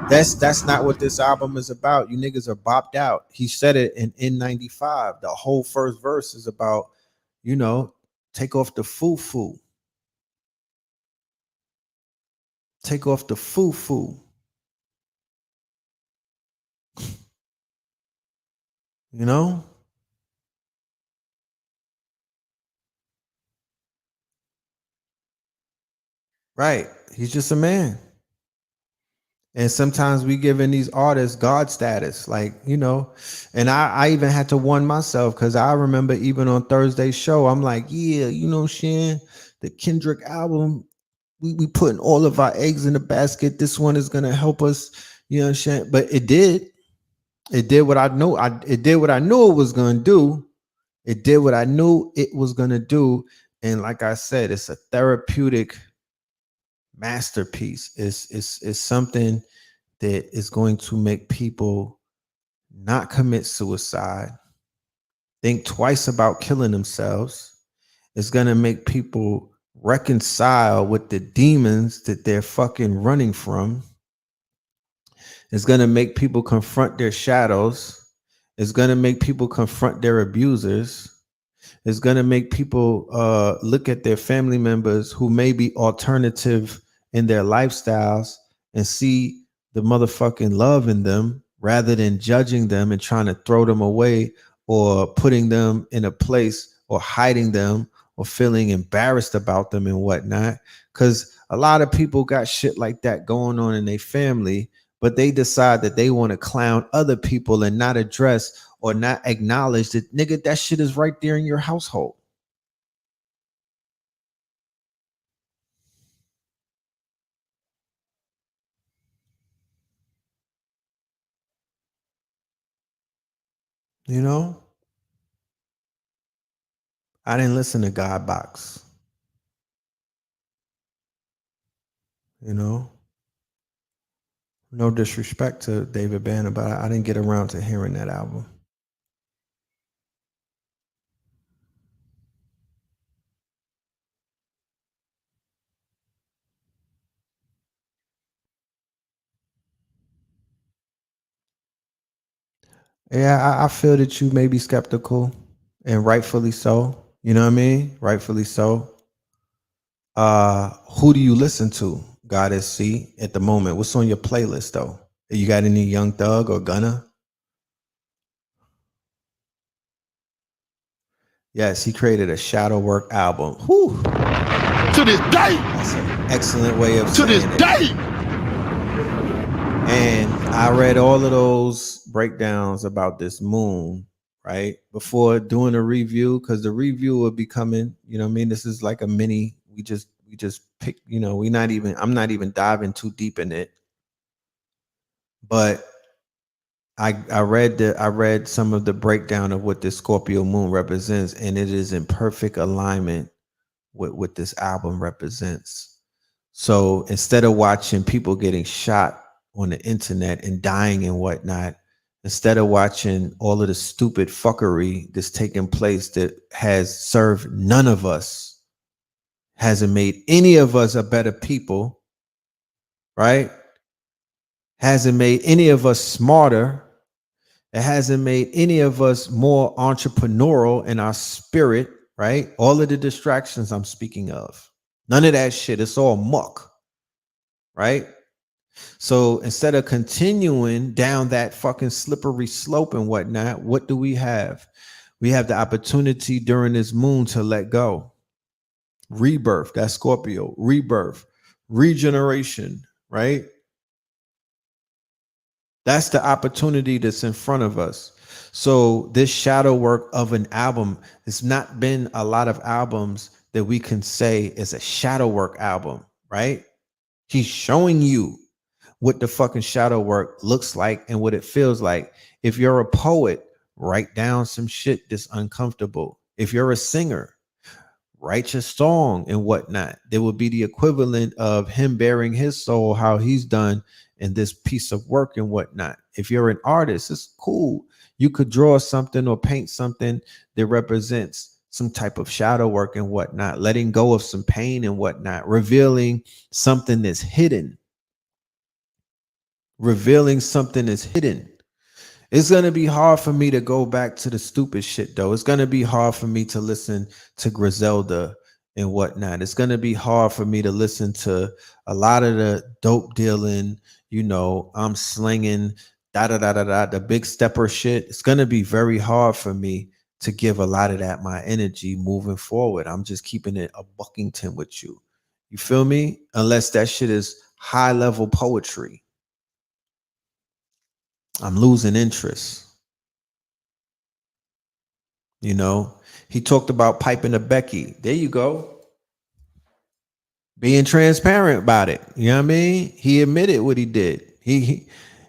that's not what this album is about. You niggas are bopped out. He said it in N95. The whole first verse is about, take off the foo-foo. Take off the foo-foo. You know? Right. He's just a man. And sometimes we giving these artists God status, like, and I even had to warn myself because I remember even on Thursday's show, I'm like, yeah, Shan, the Kendrick album, we putting all of our eggs in the basket. This one is gonna help us, Shan. But it did. It did what I knew. It did what I knew it was gonna do. It did what I knew it was gonna do. And like I said, it's a therapeutic masterpiece. It's something that is going to make people not commit suicide, think twice about killing themselves. It's going to make people reconcile with the demons that they're fucking running from. It's going to make people confront their shadows. It's going to make people confront their abusers. It's going to make people look at their family members who may be alternative in their lifestyles and see the motherfucking love in them rather than judging them and trying to throw them away or putting them in a place or hiding them or feeling embarrassed about them and whatnot. Because a lot of people got shit like that going on in their family, but they decide that they want to clown other people and not address or not acknowledge that, nigga, that shit is right there in your household. You know, I didn't listen to God Box. You know, no disrespect to David Banner, but I didn't get around to hearing that album. Yeah, I feel that you may be skeptical, and rightfully so. You know what I mean? Rightfully so. Who do you listen to, Goddess C, at the moment? What's on your playlist though? You got any Young Thug or Gunna? Yes, he created a shadow work album. Whew. To this day. That's an excellent way of To saying this it. day. And I read all of those breakdowns about this moon, right? Before doing a review, because the review will be coming. You know what I mean? This is like a mini. We just pick, I'm not even diving too deep in it. But I read some of the breakdown of what this Scorpio moon represents, and it is in perfect alignment with what this album represents. So instead of watching people getting shot on the internet and dying and whatnot, instead of watching all of the stupid fuckery that's taking place that has served none of us, hasn't made any of us a better people, right? Hasn't made any of us smarter. It hasn't made any of us more entrepreneurial in our spirit, right? All of the distractions I'm speaking of. None of that shit. It's all muck, right? So instead of continuing down that fucking slippery slope and whatnot, what do we have? We have the opportunity during this moon to let go. Rebirth, that's Scorpio, rebirth, regeneration, right? That's the opportunity that's in front of us. So this shadow work of an album, it's not been a lot of albums that we can say is a shadow work album, right? He's showing you what the fucking shadow work looks like and what it feels like. If you're a poet, write down some shit that's uncomfortable. If you're a singer, write your song and whatnot. There would be the equivalent of him bearing his soul, how he's done in this piece of work and whatnot. If you're an artist, it's cool. You could draw something or paint something that represents some type of shadow work and whatnot, letting go of some pain and whatnot, revealing something that's hidden. Revealing something that's hidden. It's going to be hard for me to go back to the stupid shit, though. It's going to be hard for me to listen to Griselda and whatnot. It's going to be hard for me to listen to a lot of the dope dealing, I'm slinging, the big stepper shit. It's going to be very hard for me to give a lot of that my energy moving forward. I'm just keeping it a Buckington with you. You feel me? Unless that shit is high level poetry. I'm losing interest. He talked about piping to Becky. There you go. Being transparent about it. You know what I mean? He admitted what he did. He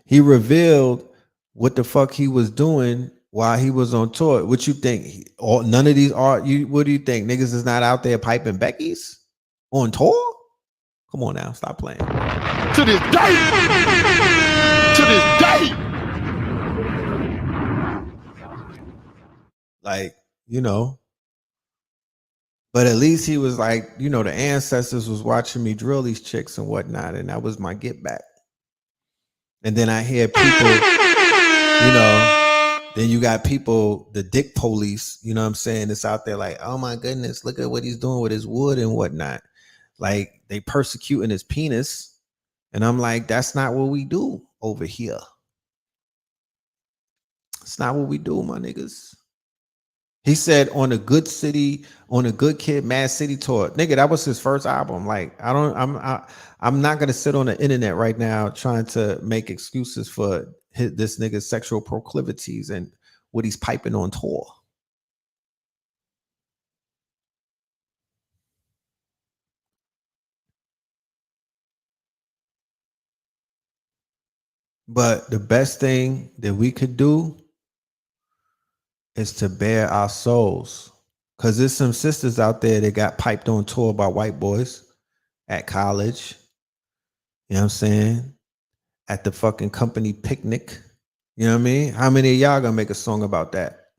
revealed what the fuck he was doing while he was on tour. What you think? None of these are you. What do you think? Niggas is not out there piping Becky's on tour? Come on now, stop playing. To this day. To this day. Like, but at least he was like, the ancestors was watching me drill these chicks and whatnot, and that was my get back. And then I hear people, then you got people, the dick police, you know what I'm saying? It's out there like, oh my goodness, look at what he's doing with his wood and whatnot. Like they persecuting his penis. And I'm like, that's not what we do over here. It's not what we do, my niggas. He said on a Good Kid, Mad City tour, nigga, that was his first album. Like, I'm not gonna sit on the internet right now trying to make excuses for this nigga's sexual proclivities and what he's piping on tour. But the best thing that we could do is to bare our souls. Cause there's some sisters out there that got piped on tour by white boys at college. You know what I'm saying? At the fucking company picnic. You know what I mean? How many of y'all gonna make a song about that?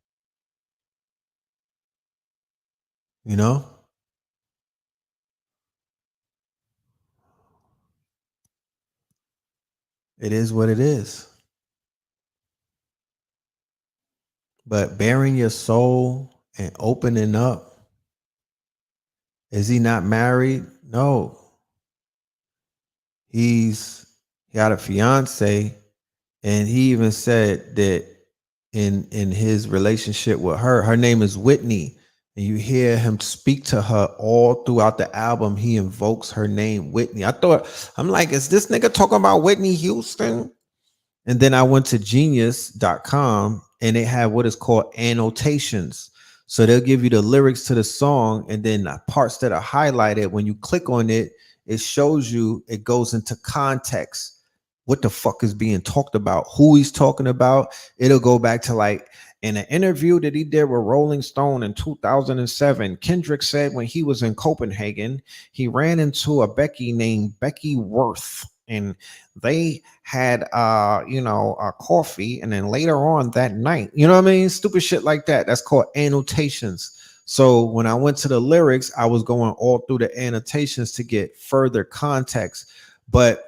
You know? It is what it is. But bearing your soul and opening up, is he not married? No. He got a fiance, and he even said that in his relationship with her name is Whitney, and you hear him speak to her all throughout the album. He invokes her name, Whitney. I'm like, is this nigga talking about Whitney Houston? And then I went to genius.com, and they have what is called annotations. So they'll give you the lyrics to the song, and then the parts that are highlighted. When you click on it, it shows you, it goes into context. What the fuck is being talked about? Who he's talking about? It'll go back to like in an interview that he did with Rolling Stone in 2007. Kendrick said when he was in Copenhagen, he ran into a Becky named Becky Worth, and they had a coffee, and then later on that night, you know what I mean, stupid shit like that. That's called annotations. So when I went to the lyrics, I was going all through the annotations to get further context. But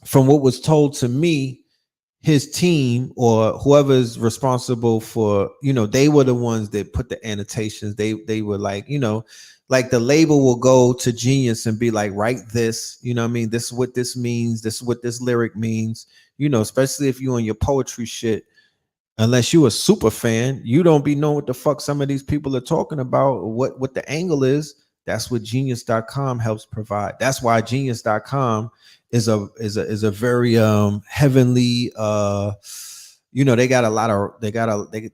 from what was told to me, his team or whoever's responsible for, they were the ones that put the annotations. They were like, like the label will go to Genius and be like, write this, you know what I mean? This is what this means. This is what this lyric means, especially if you on your poetry shit. Unless you a super fan, you don't be knowing what the fuck some of these people are talking about, what the angle is. That's what genius.com helps provide. That's why genius.com is a very heavenly they got a lot of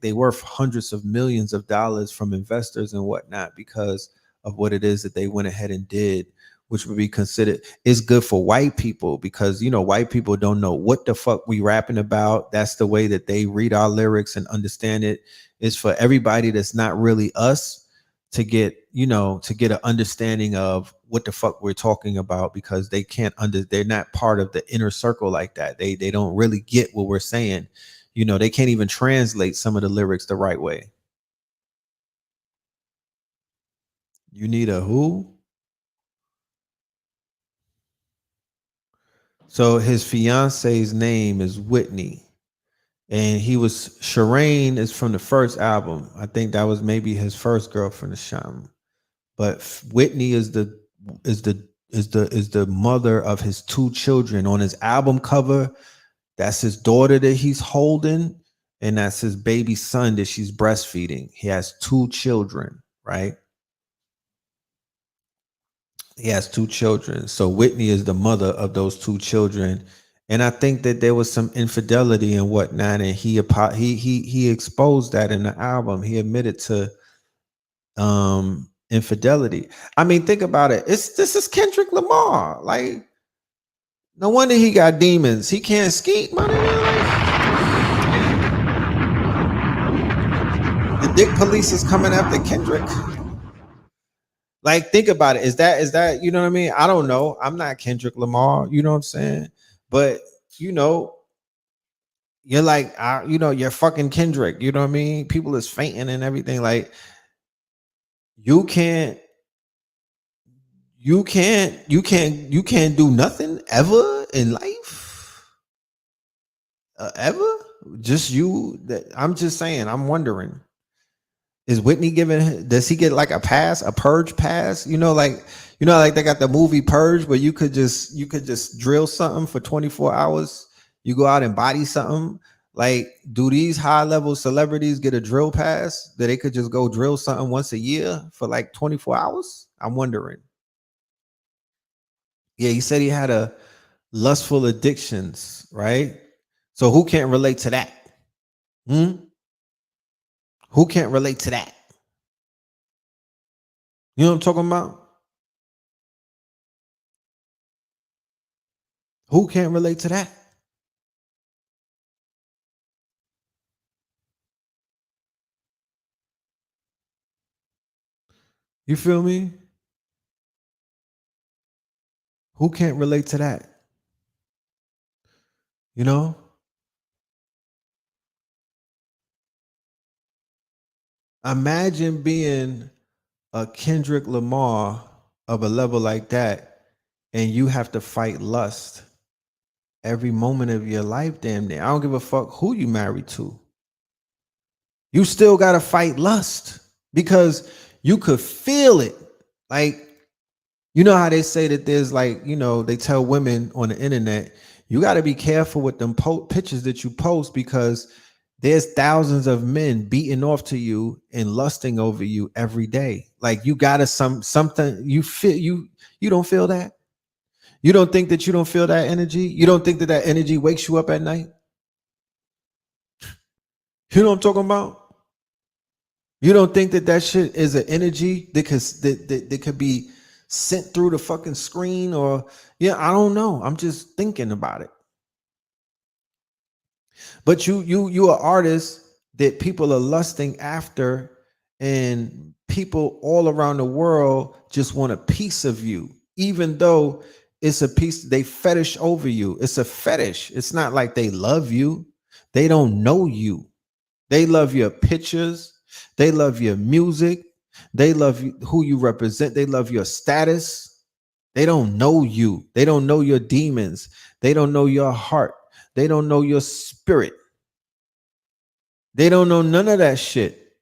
they worth hundreds of millions of dollars from investors and whatnot because of what it is that they went ahead and did, which would be considered is good for white people because white people don't know what the fuck we rapping about. That's the way that they read our lyrics and understand it. Is for everybody that's not really us to get an understanding of what the fuck we're talking about, because they they're not part of the inner circle like that. They don't really get what we're saying. They can't even translate some of the lyrics the right way. You need a who? So his fiance's name is Whitney, and Shireen is from the first album. I think that was maybe his first girlfriend or something. But Whitney is the mother of his two children. On his album cover, that's his daughter that he's holding, and that's his baby son that she's breastfeeding. He has two children, right? He has two children. So Whitney is the mother of those two children. And I think that there was some infidelity and whatnot, and he exposed that in the album. He admitted to infidelity. I mean, think about it. This is Kendrick Lamar. Like, no wonder he got demons. He can't skeet, man. The dick police is coming after Kendrick. Like, think about it. Is that you know what I mean? I don't know. I'm not Kendrick Lamar. You know what I'm saying? But you're like, you're fucking Kendrick. You know what I mean? People is fainting and everything. Like, you can't do nothing ever in life. Ever? Just you. I'm just saying. I'm wondering. Is Whitney does he get like a pass, a purge pass? Like they got the movie Purge where you could just drill something for 24 hours. You go out and body something. Like, do these high level celebrities get a drill pass that they could just go drill something once a year for like 24 hours? I'm wondering. Yeah, he said he had a lustful addictions, right? So who can't relate to that? Who can't relate to that? You know what I'm talking about? Who can't relate to that? You feel me? Who can't relate to that? You know? Imagine being a Kendrick Lamar of a level like that, and you have to fight lust every moment of your life, damn near. I don't give a fuck who you married to. You still gotta fight lust because you could feel it. Like, you know how they say that there's like, they tell women on the internet, you got to be careful with them pictures that you post because there's thousands of men beating off to you and lusting over you every day. Like, you got to something you feel. You don't feel that. You don't think that you don't feel that energy. You don't think that that energy wakes you up at night. You know what I'm talking about? You don't think that that shit is an energy that could be sent through the fucking screen, or I don't know. I'm just thinking about it. But you are artist that people are lusting after, and people all around the world just want a piece of you, even though it's a piece they fetish over you. It's a fetish. It's not like they love you. They don't know you. They love your pictures. They love your music. They love who you represent. They love your status. They don't know you. They don't know your demons. They don't know your heart. They don't know your spirit. They don't know none of that shit.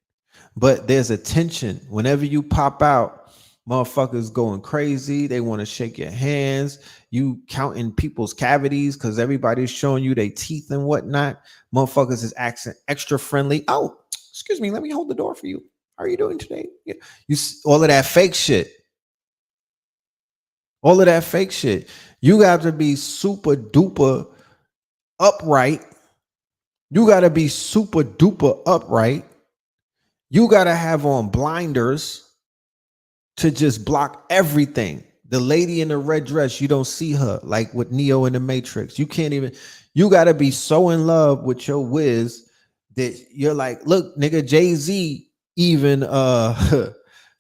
But there's a tension. Whenever you pop out, motherfuckers going crazy. They want to shake your hands. You counting people's cavities because everybody's showing you their teeth and whatnot. Motherfuckers is acting extra friendly. Oh, excuse me, let me hold the door for you. How are you doing today? Yeah. All of that fake shit. All of that fake shit. You got to be super duper upright. You got to be super duper upright. You got to have on blinders to just block everything. The lady in the red dress, you don't see her, like with Neo in the Matrix. You can't even, you got to be so in love with your whiz that you're like, look, nigga, Jay-Z even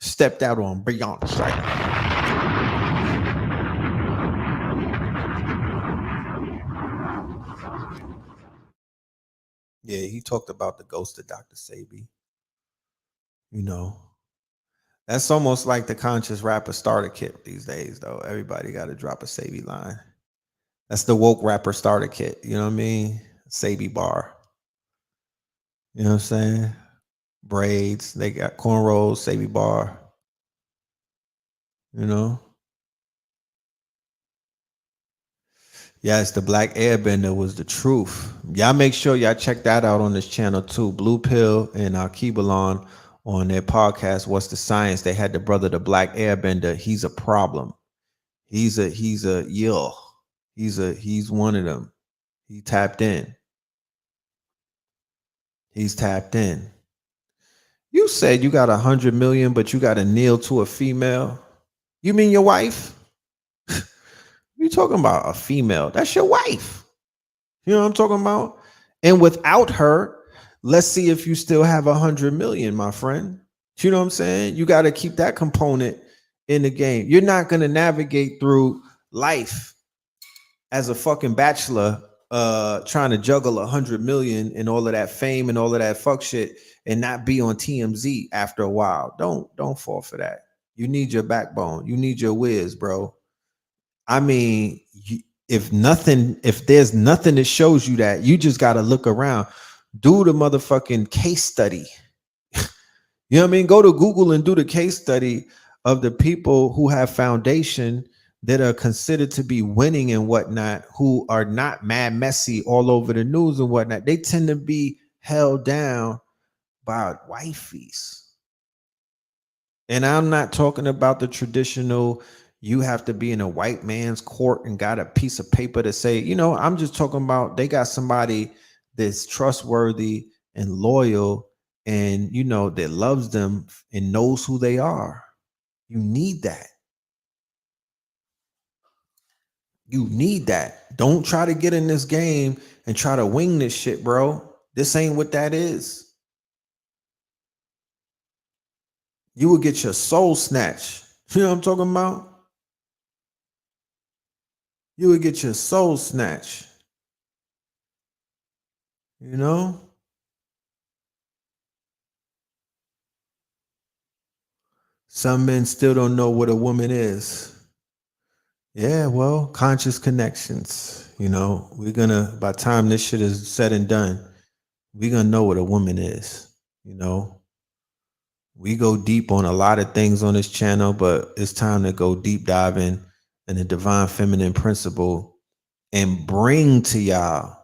stepped out on Beyonce. Yeah, he talked about the ghost of Dr. Sabi. That's almost like the conscious rapper starter kit these days, though. Everybody got to drop a Sabi line. That's the woke rapper starter kit. You know what I mean? Sabi bar. You know what I'm saying? Braids. They got cornrows, Sabi bar. You know? Yes, the Black Airbender was the truth. Y'all make sure y'all check that out on this channel too. Blue Pill and Kebalon on their podcast, What's the Science? They had the brother, the Black Airbender. He's a problem. He's one of them. He tapped in. He's tapped in. You said you got 100 million, but you got to kneel to a female. You mean your wife? You talking about a female? That's your wife. You know what I'm talking about? And without her, let's see if you still have 100 million, my friend. You know what I'm saying? You got to keep that component in the game. You're not going to navigate through life as a fucking bachelor trying to juggle 100 million and all of that fame and all of that fuck shit and not be on TMZ after a while. Don't fall for that. You need your backbone. You need your whiz, bro. I mean, if there's nothing that shows you that, you just got to look around. Do the motherfucking case study. You know what I mean? Go to Google and do the case study of the people who have foundation that are considered to be winning and whatnot, who are not mad messy all over the news and whatnot. They tend to be held down by wifeys. And I'm not talking about the traditional, you have to be in a white man's court and got a piece of paper to say, I'm just talking about they got somebody that's trustworthy and loyal and, that loves them and knows who they are. You need that. You need that. Don't try to get in this game and try to wing this shit, bro. This ain't what that is. You will get your soul snatched. You know what I'm talking about? You would get your soul snatched. You know? Some men still don't know what a woman is. Yeah, well, conscious connections. You know, we're gonna, by the time this shit is said and done, we're gonna know what a woman is. You know, we go deep on a lot of things on this channel, but it's time to go deep diving in the divine feminine principle and bring to y'all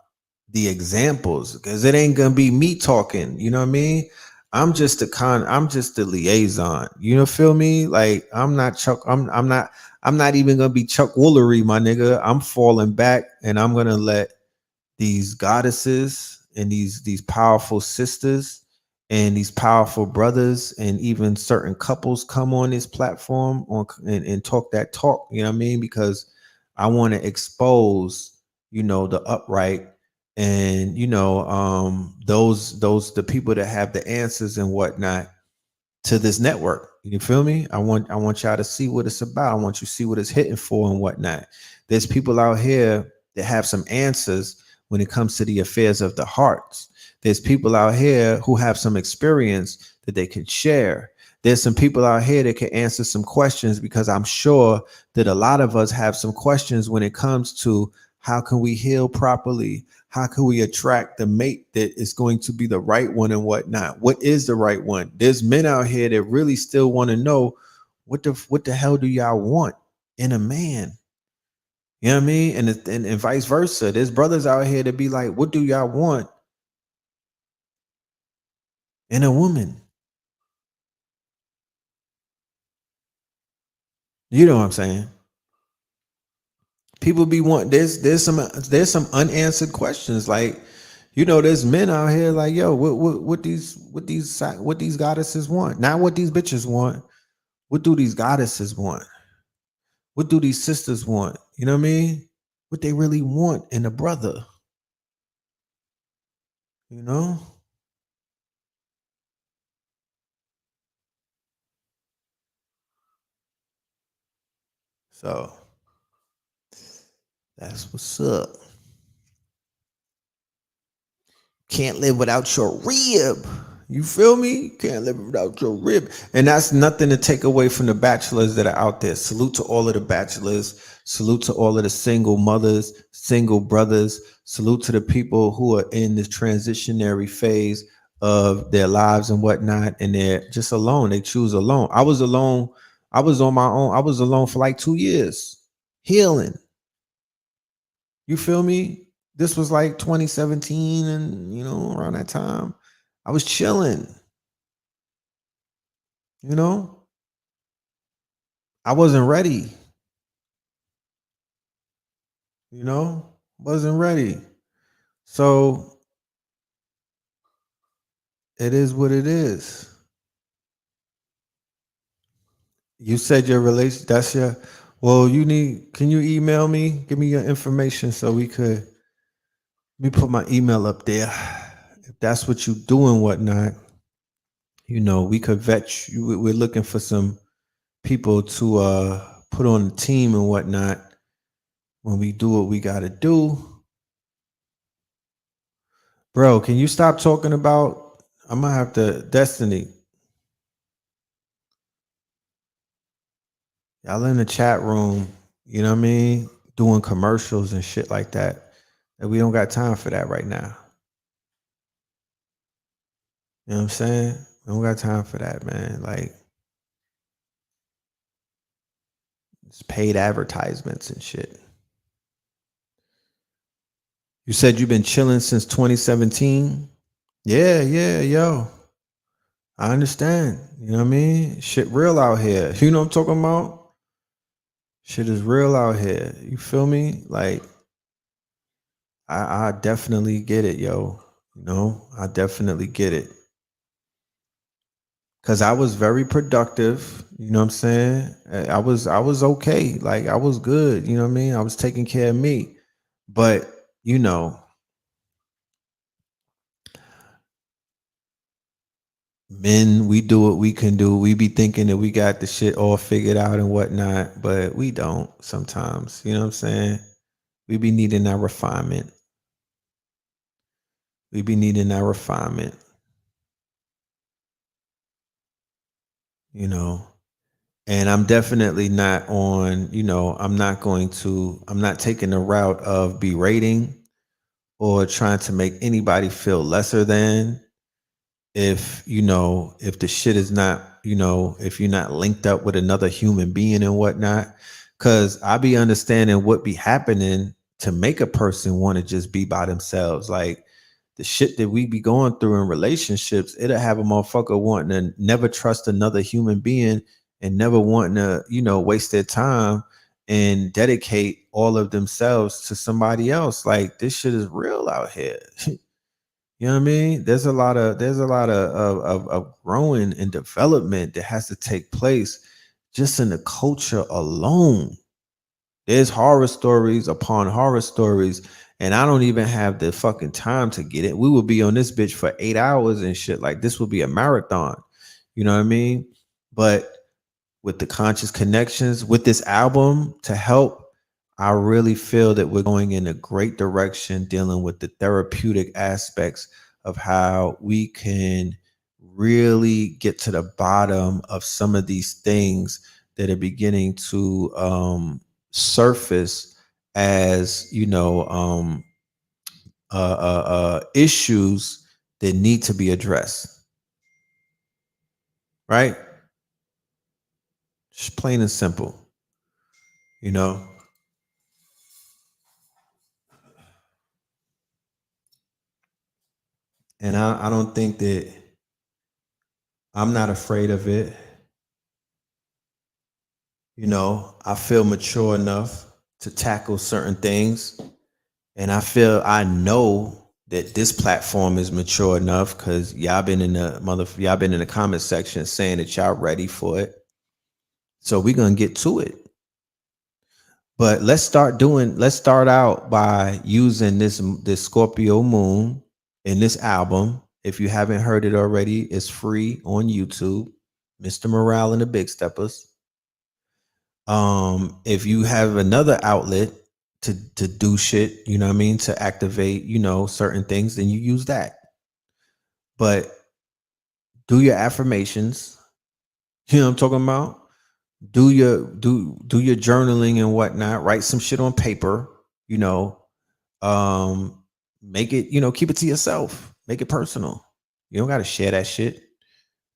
the examples, because it ain't gonna be me talking. You know what I mean? I'm just the liaison. You know, feel me? Like I'm not even gonna be Chuck Woolery, my nigga. I'm falling back and I'm gonna let these goddesses and these powerful sisters and these powerful brothers and even certain couples come on this platform and talk that talk. You know what I mean? Because I want to expose, you know, the upright and you know those the people that have the answers and whatnot to this network. You feel me? I want y'all to see what it's about. I want you to see what it's hitting for and whatnot. There's people out here that have some answers when it comes to the affairs of the hearts. There's people out here who have some experience that they can share. There's some people out here that can answer some questions, because I'm sure that a lot of us have some questions when it comes to how can we heal properly? How can we attract the mate that is going to be the right one and whatnot? What is the right one? There's men out here that really still want to know what the hell do y'all want in a man? You know what I mean? And vice versa. There's brothers out here that be like, what do y'all want in a woman? You know what I'm saying? People be want there's some unanswered questions. Like, you know, there's men out here like, yo, what these goddesses want? Not what these bitches want. What do these goddesses want? What do these sisters want? You know what I mean? What they really want in a brother, you know? So that's what's up. Can't live without your rib. You feel me? Can't live without your rib. And that's nothing to take away from the bachelors that are out there. Salute to all of the bachelors. Salute to all of the single mothers, single brothers. Salute to the people who are in this transitionary phase of their lives and whatnot. And they're just alone. They choose alone. I was alone. I was on my own. I was alone for like 2 years, healing. You feel me? This was like 2017, and you know, around that time, I was chilling. You know, I wasn't ready. You know, wasn't ready. So it is what it is. You said your relation. That's your. Well, you need. Can you email me? Give me your information so we could. Let me put my email up there. If that's what you do and whatnot, you know, we could vet you. We're looking for some people to put on the team and whatnot when we do what we got to do. Bro, can you stop talking about? I'm gonna have to Destiny. Y'all in the chat room, you know what I mean, doing commercials and shit like that. And we don't got time for that right now. You know what I'm saying? We don't got time for that, man. Like, it's paid advertisements and shit. You said you've been chilling since 2017. Yeah, yo. I understand. You know what I mean? Shit real out here. You know what I'm talking about? Shit is real out here. You feel me? Like, I definitely get it, yo. You know, I definitely get it. Cause I was very productive. You know what I'm saying? I was okay. Like, I was good. You know what I mean? I was taking care of me. But, you know, Men, we do what we can do. We be thinking that we got the shit all figured out and whatnot, but we don't sometimes. You know what I'm saying? We be needing that refinement. We be needing that refinement, you know. And I'm definitely not on, I'm not taking the route of berating or trying to make anybody feel lesser than. If if the shit is not, if you're not linked up with another human being and whatnot, because I be understanding what be happening to make a person want to just be by themselves. Like the shit that we be going through in relationships, it'll have a motherfucker wanting to never trust another human being and never wanting to, waste their time and dedicate all of themselves to somebody else. Like this shit is real out here. You know what I mean? There's a lot of growing and development that has to take place just in the culture alone. There's horror stories upon horror stories, and I don't even have the fucking time to get it. We will be on this bitch for 8 hours and shit. Like this will be a marathon. You know what I mean? But with the conscious connections with this album to help, I really feel that we're going in a great direction dealing with the therapeutic aspects of how we can really get to the bottom of some of these things that are beginning to surface as issues that need to be addressed, right? Just plain and simple, you know. And I don't think that I'm not afraid of it. I feel mature enough to tackle certain things. And I know that this platform is mature enough because y'all been in the comment section saying that y'all ready for it. So we're gonna get to it. But let's start out by using this Scorpio moon in this album. If you haven't heard it already, it's free on YouTube. Mr. Morale and the Big Steppers. If you have another outlet to do shit, you know what I mean, to activate, certain things, then you use that. But do your affirmations. You know what I'm talking about? Do your journaling and whatnot. Write some shit on paper, you know. Make it, keep it to yourself. Make it personal. You don't gotta share that shit.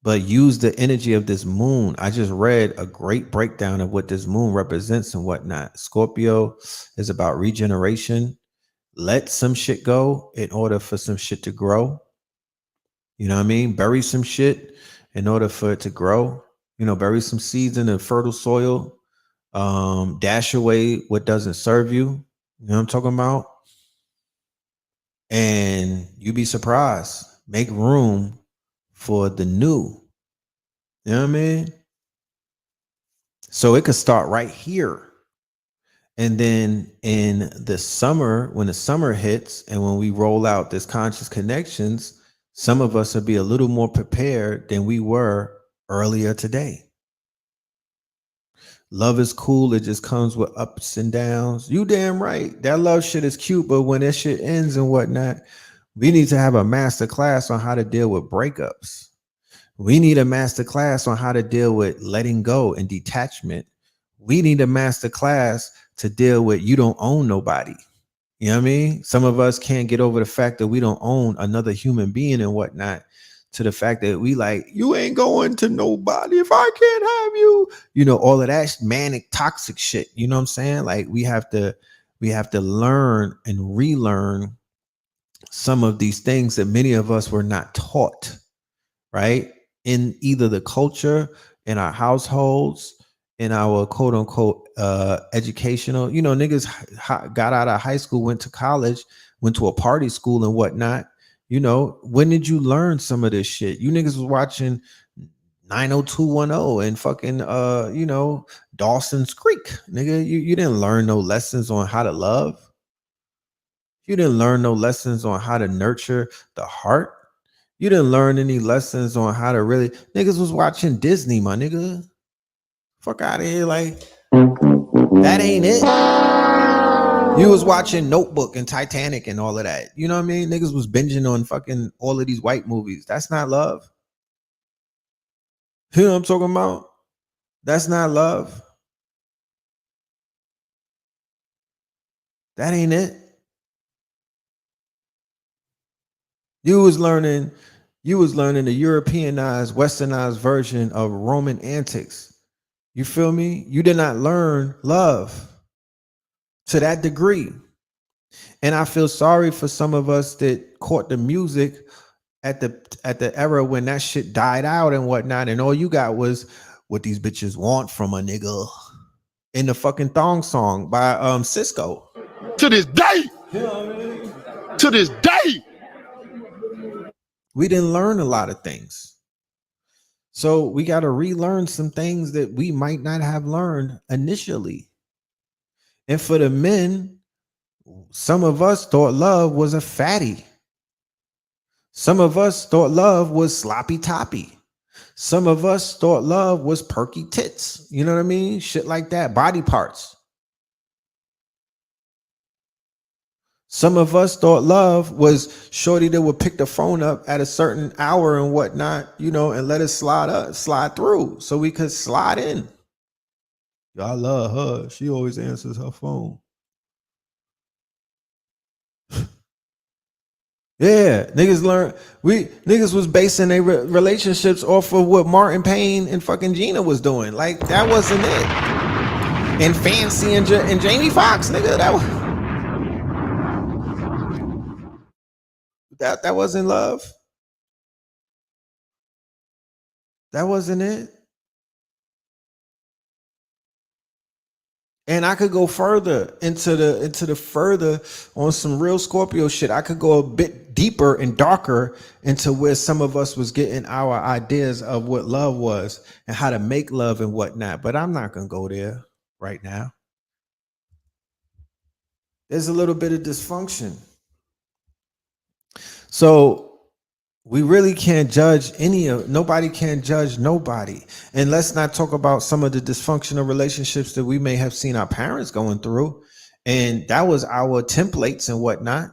But use the energy of this moon. I just read a great breakdown of what this moon represents and whatnot. Scorpio is about regeneration. Let some shit go in order for some shit to grow. You know what I mean? Bury some shit in order for it to grow. Bury some seeds in the fertile soil. Dash away what doesn't serve you. You know what I'm talking about? And you be surprised. Make room for the new. You know what I mean? So it could start right here. And then in the summer, when the summer hits and when we roll out this conscious connections, some of us will be a little more prepared than we were earlier today. Love is cool. It just comes with ups and downs. You damn right. That love shit is cute, but when that shit ends and whatnot, we need to have a master class on how to deal with breakups. We need a master class on how to deal with letting go and detachment. We need a master class to deal with you don't own nobody. You know what I mean? Some of us can't get over the fact that we don't own another human being and whatnot, to the fact that we like, you ain't going to nobody if I can't have you. All of that manic toxic shit. You know what I'm saying? Like we have to learn and relearn some of these things that many of us were not taught, right? In either the culture, in our households, in our quote unquote educational, niggas got out of high school, went to college, went to a party school and whatnot. When did you learn some of this shit? You niggas was watching 90210 and fucking Dawson's Creek. Nigga, you didn't learn no lessons on how to love. You didn't learn no lessons on how to nurture the heart. You didn't learn any lessons on how to really. Niggas was watching Disney, my nigga. Fuck out of here, like that ain't it. You was watching Notebook and Titanic and all of that. You know what I mean? Niggas was binging on fucking all of these white movies. That's not love. You know what I'm talking about? That's not love. That ain't it. You was learning the Europeanized, westernized version of Roman antics. You feel me? You did not learn love to that degree. And I feel sorry for some of us that caught the music at the era when that shit died out and whatnot, and all you got was what these bitches want from a nigga in the fucking thong song by Cisco. To this day. You know what I mean? To this day. We didn't learn a lot of things. So we got to relearn some things that we might not have learned initially. And for the men, some of us thought love was a fatty. Some of us thought love was sloppy toppy. Some of us thought love was perky tits. You know what I mean? Shit like that. Body parts. Some of us thought love was shorty that would pick the phone up at a certain hour and whatnot, you know, and let us slide through so we could slide in. Y'all love her. She always answers her phone. Yeah, niggas was basing their relationships off of what Martin Payne and fucking Gina was doing. Like that wasn't it. And Fancy and Jamie Foxx, nigga, that wasn't love. That wasn't it. And I could go further into the further on some real Scorpio shit. I could go a bit deeper and darker into where some of us was getting our ideas of what love was and how to make love and whatnot. But I'm not gonna go there right now. There's a little bit of dysfunction. So we really can't judge nobody can judge nobody. And let's not talk about some of the dysfunctional relationships that we may have seen our parents going through. And that was our templates and whatnot.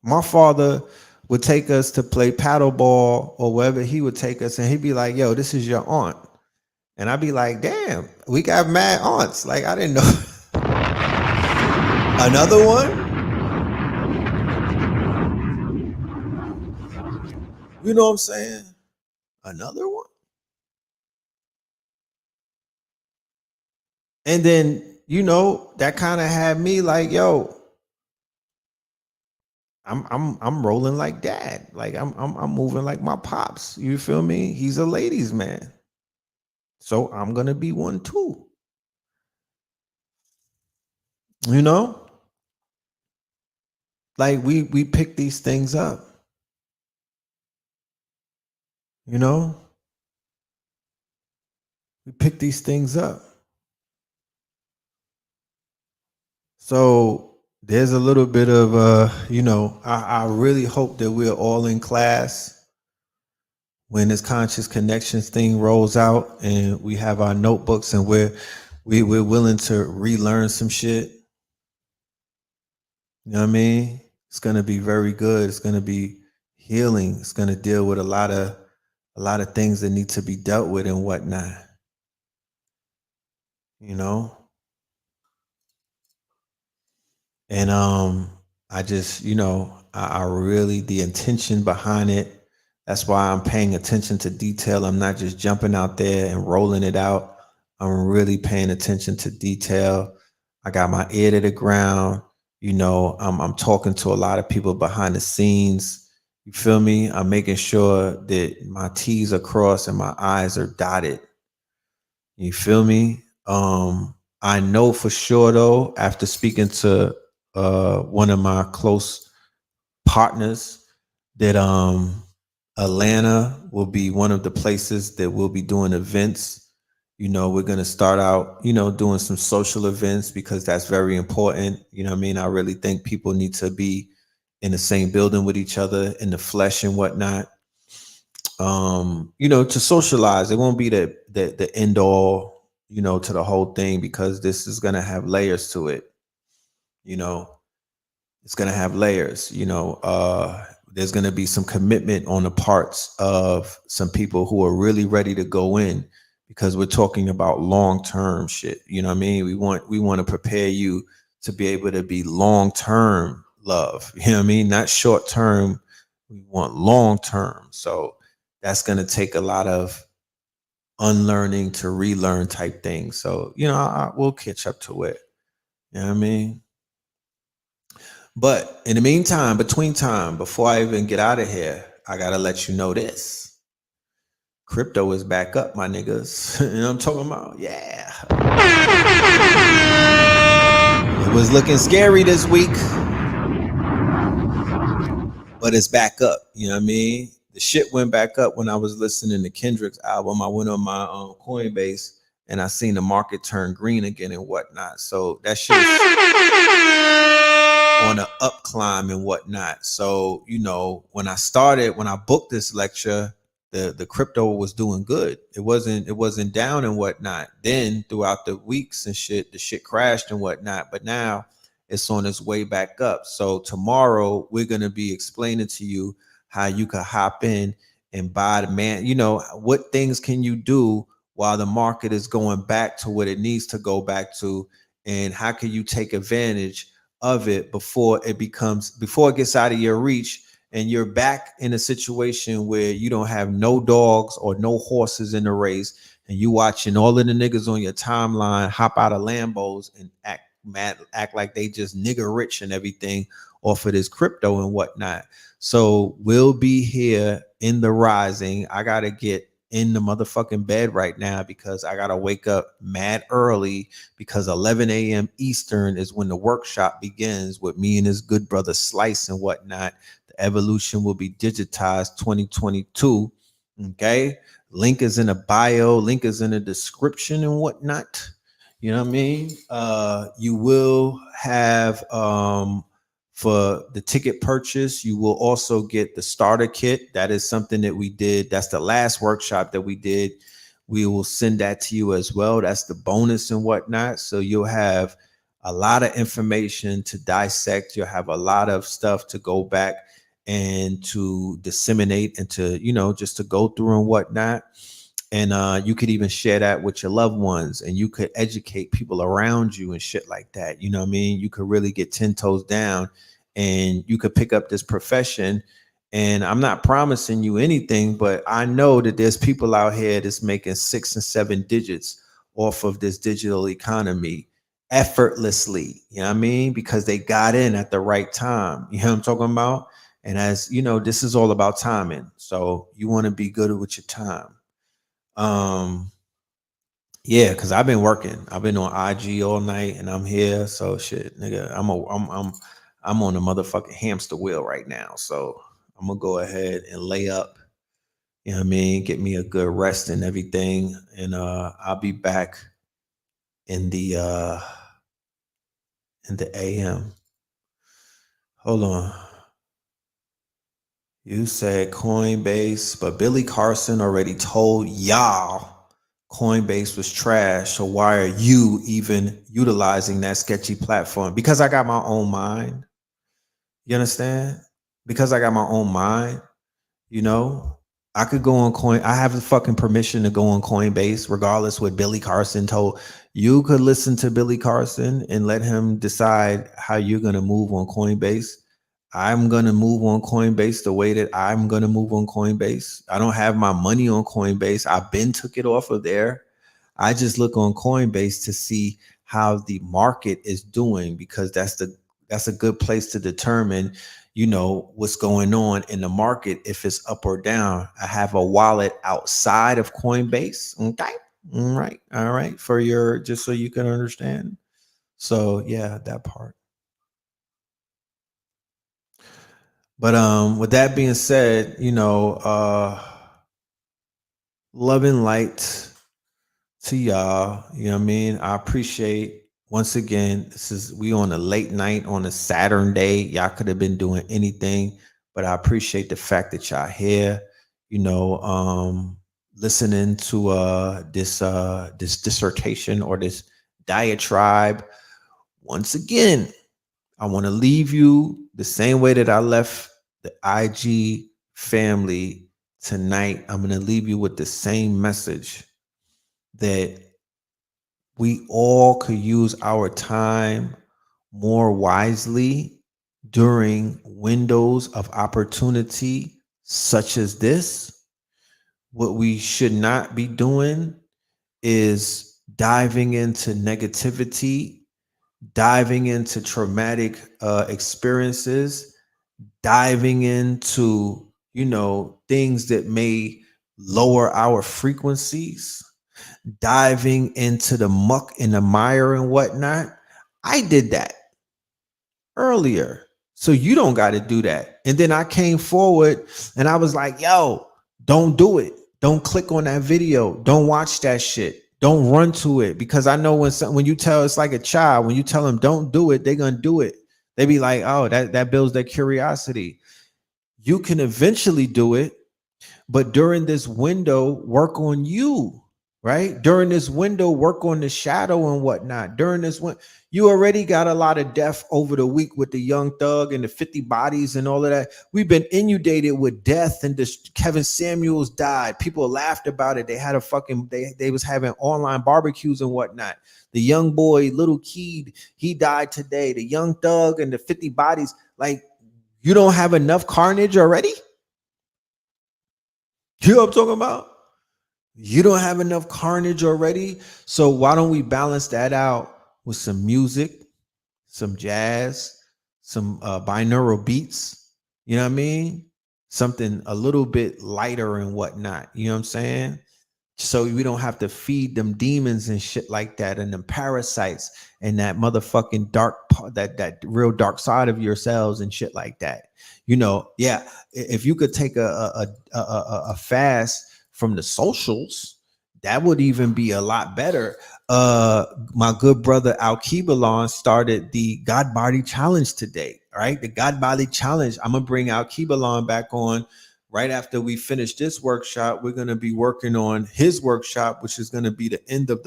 My father would take us to play paddleball or wherever he would take us, and he'd be like, yo, this is your aunt. And I'd be like, damn, we got mad aunts. Like, I didn't know. Another one? You know what I'm saying? Another one? And then, you know, that kind of had me like, yo, I'm rolling like dad. Like I'm moving like my pops. You feel me? He's a ladies' man. So I'm gonna be one too. You know? Like we pick these things up. You know? We pick these things up. So there's a little bit of you know, I really hope that we're all in class when this conscious connections thing rolls out and we have our notebooks and we're willing to relearn some shit. You know what I mean? It's gonna be very good. It's gonna be healing. It's gonna deal with a lot of things that need to be dealt with and whatnot. You know? And I just, you know, I really the intention behind it. That's why I'm paying attention to detail. I'm not just jumping out there and rolling it out. I'm really paying attention to detail. I got my ear to the ground. You know, I'm talking to a lot of people behind the scenes. You feel me? I'm making sure that my T's are crossed and my I's are dotted. You feel me? I know for sure though, after speaking to one of my close partners, that Atlanta will be one of the places that we'll be doing events We're going to start out, doing some social events because that's very important. I mean? I really think people need to be in the same building with each other in the flesh and whatnot. To socialize. It won't be the end all, to the whole thing because this is going to have layers to it. You know, it's going to have layers. There's going to be some commitment on the parts of some people who are really ready to go in because we're talking about long term shit. You know what I mean? We want to prepare you to be able to be long term love. You know what I mean? Not short term. We want long term. So that's going to take a lot of unlearning to relearn type thing. So, we'll catch up to it. You know what I mean? But in the meantime, between time, before I even get out of here, I gotta let you know this. Crypto is back up, my niggas. You know what I'm talking about? Yeah. It was looking scary this week, but it's back up. You know what I mean? The shit went back up when I was listening to Kendrick's album. I went on my Coinbase and I seen the market turn green again and whatnot. So that shit on an up climb and whatnot. So, when I booked this lecture, the crypto was doing good. It wasn't down and whatnot. Then throughout the weeks and shit, the shit crashed and whatnot. But now it's on its way back up. So tomorrow we're gonna be explaining to you how you could hop in and buy the man. What things can you do while the market is going back to what it needs to go back to, and how can you take advantage of it before it gets out of your reach and you're back in a situation where you don't have no dogs or no horses in the race, and you watching all of the niggas on your timeline hop out of Lambos and act mad, act like they just nigger rich and everything off of this crypto and whatnot. So we'll be here in the rising. I gotta get in the motherfucking bed right now because I gotta wake up mad early because 11 a.m. Eastern is when the workshop begins with me and his good brother Slice and whatnot. The evolution will be digitized 2022. Okay. Link is in the bio, link is in the description and whatnot. You know what I mean? You will have for the ticket purchase, you will also get the starter kit. That is something that we did. That's the last workshop that we did. We will send that to you as well. That's the bonus and whatnot. So you'll have a lot of information to dissect. You'll have a lot of stuff to go back and to disseminate and to, just to go through and whatnot. And you could even share that with your loved ones, and you could educate people around you and shit like that. You know what I mean? You could really get 10 toes down and you could pick up this profession. And I'm not promising you anything, but I know that there's people out here that's making 6 and 7 digits off of this digital economy effortlessly. You know what I mean? Because they got in at the right time. You know what I'm talking about? And as you know, this is all about timing. So you want to be good with your time. Yeah, because I've been working. I've been on IG all night and I'm here. So shit, nigga, I'm on a motherfucking hamster wheel right now. So I'm gonna go ahead and lay up. You know what I mean? Get me a good rest and everything. And I'll be back in the AM. Hold on. You said Coinbase, but Billy Carson already told y'all Coinbase was trash. So why are you even utilizing that sketchy platform? Because I got my own mind. You understand? Because I got my own mind, you know, I could go on I have the fucking permission to go on Coinbase, regardless what Billy Carson told. You could listen to Billy Carson and let him decide how you're going to move on Coinbase. I'm going to move on Coinbase the way that I'm going to move on Coinbase. I don't have my money on Coinbase. I've been took it off of there. I just look on Coinbase to see how the market is doing, because that's a good place to determine, what's going on in the market, if it's up or down. I have a wallet outside of Coinbase. Okay. All right. For your, just so you can understand. So yeah, that part. But with that being said, love and light to y'all. You know what I mean? I appreciate once again, we on a late night on a Saturn day. Y'all could have been doing anything, but I appreciate the fact that y'all here, you know, listening to this dissertation or this diatribe. Once again, I want to leave you the same way that I left the IG family tonight. I'm going to leave you with the same message that we all could use our time more wisely during windows of opportunity such as this. What we should not be doing is diving into negativity, diving into traumatic experiences, diving into, things that may lower our frequencies, diving into the muck and the mire and whatnot. I did that earlier. So you don't got to do that. And then I came forward and I was like, yo, don't do it. Don't click on that video. Don't watch that shit. Don't run to it. Because I know when you tell, it's like a child, when you tell them don't do it, they're going to do it. They be like, oh, that builds their curiosity. You can eventually do it, but during this window, work on you, right? During this window, work on the shadow and whatnot. During this one, you already got a lot of death over the week with the Young Thug and the 50 bodies and all of that. We've been inundated with death, and this Kevin Samuels died. People laughed about it. They had they was having online barbecues and whatnot. The young boy, Little Keed, he died today. The Young Thug and the 50 bodies. Like, you don't have enough carnage already? You know what I'm talking about? You don't have enough carnage already. So why don't we balance that out with some music, some jazz, some binaural beats? You know what I mean? Something a little bit lighter and whatnot. You know what I'm saying? So we don't have to feed them demons and shit like that, and them parasites and that motherfucking that real dark side of yourselves and shit like that. Yeah. If you could take a fast from the socials, that would even be a lot better. My good brother Al Kibalon started the God Body Challenge today. Right, the God Body Challenge. I'm gonna bring Al Kibalon back on. Right after we finish this workshop, we're going to be working on his workshop, which is going to be the end of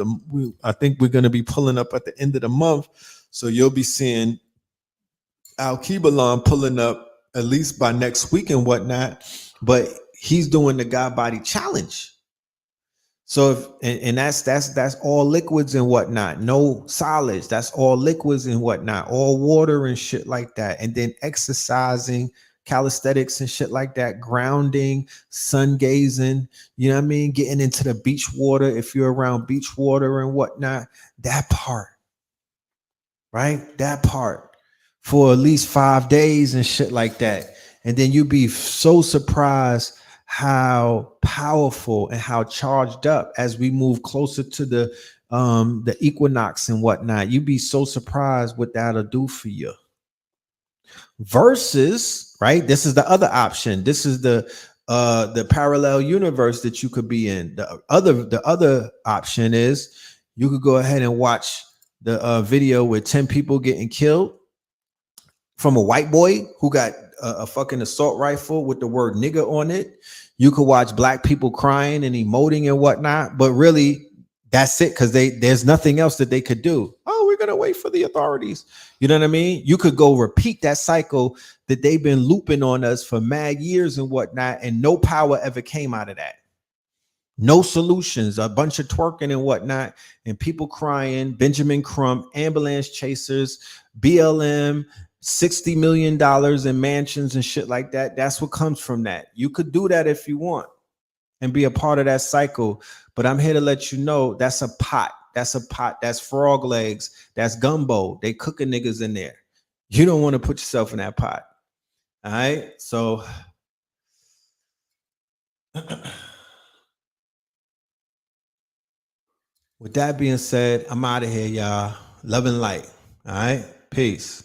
I think we're going to be pulling up at the end of the month. So you'll be seeing Al Kibalon pulling up at least by next week and whatnot. But he's doing the God Body Challenge. So that's all liquids and whatnot, no solids. That's all liquids and whatnot, all water and shit like that. And then exercising, calisthenics and shit like that, grounding, sun gazing, you know what I mean? Getting into the beach water if you're around beach water and whatnot. That part, right? That part for at least 5 days and shit like that. And then you'd be so surprised how powerful and how charged up as we move closer to the equinox and whatnot. You'd be so surprised what that'll do for you. Versus, right? This is the other option. This is the parallel universe that you could be in. The other option is you could go ahead and watch the video with 10 people getting killed from a white boy who got a fucking assault rifle with the word nigga on it. You could watch black people crying and emoting and whatnot, but really that's it, because there's nothing else that they could do. Oh, we're gonna wait for the authorities. You know what I mean? You could go repeat that cycle that they've been looping on us for mad years and whatnot, and no power ever came out of that. No solutions, a bunch of twerking and whatnot, and people crying, Benjamin Crump, ambulance chasers, BLM, $60 million in mansions and shit like that. That's what comes from that. You could do that if you want and be a part of that cycle. But I'm here to let you know that's a pot. That's a pot. That's frog legs. That's gumbo. They cooking niggas in there. You don't want to put yourself in that pot. All right. So with that being said, I'm out of here, y'all. Love and light. All right. Peace.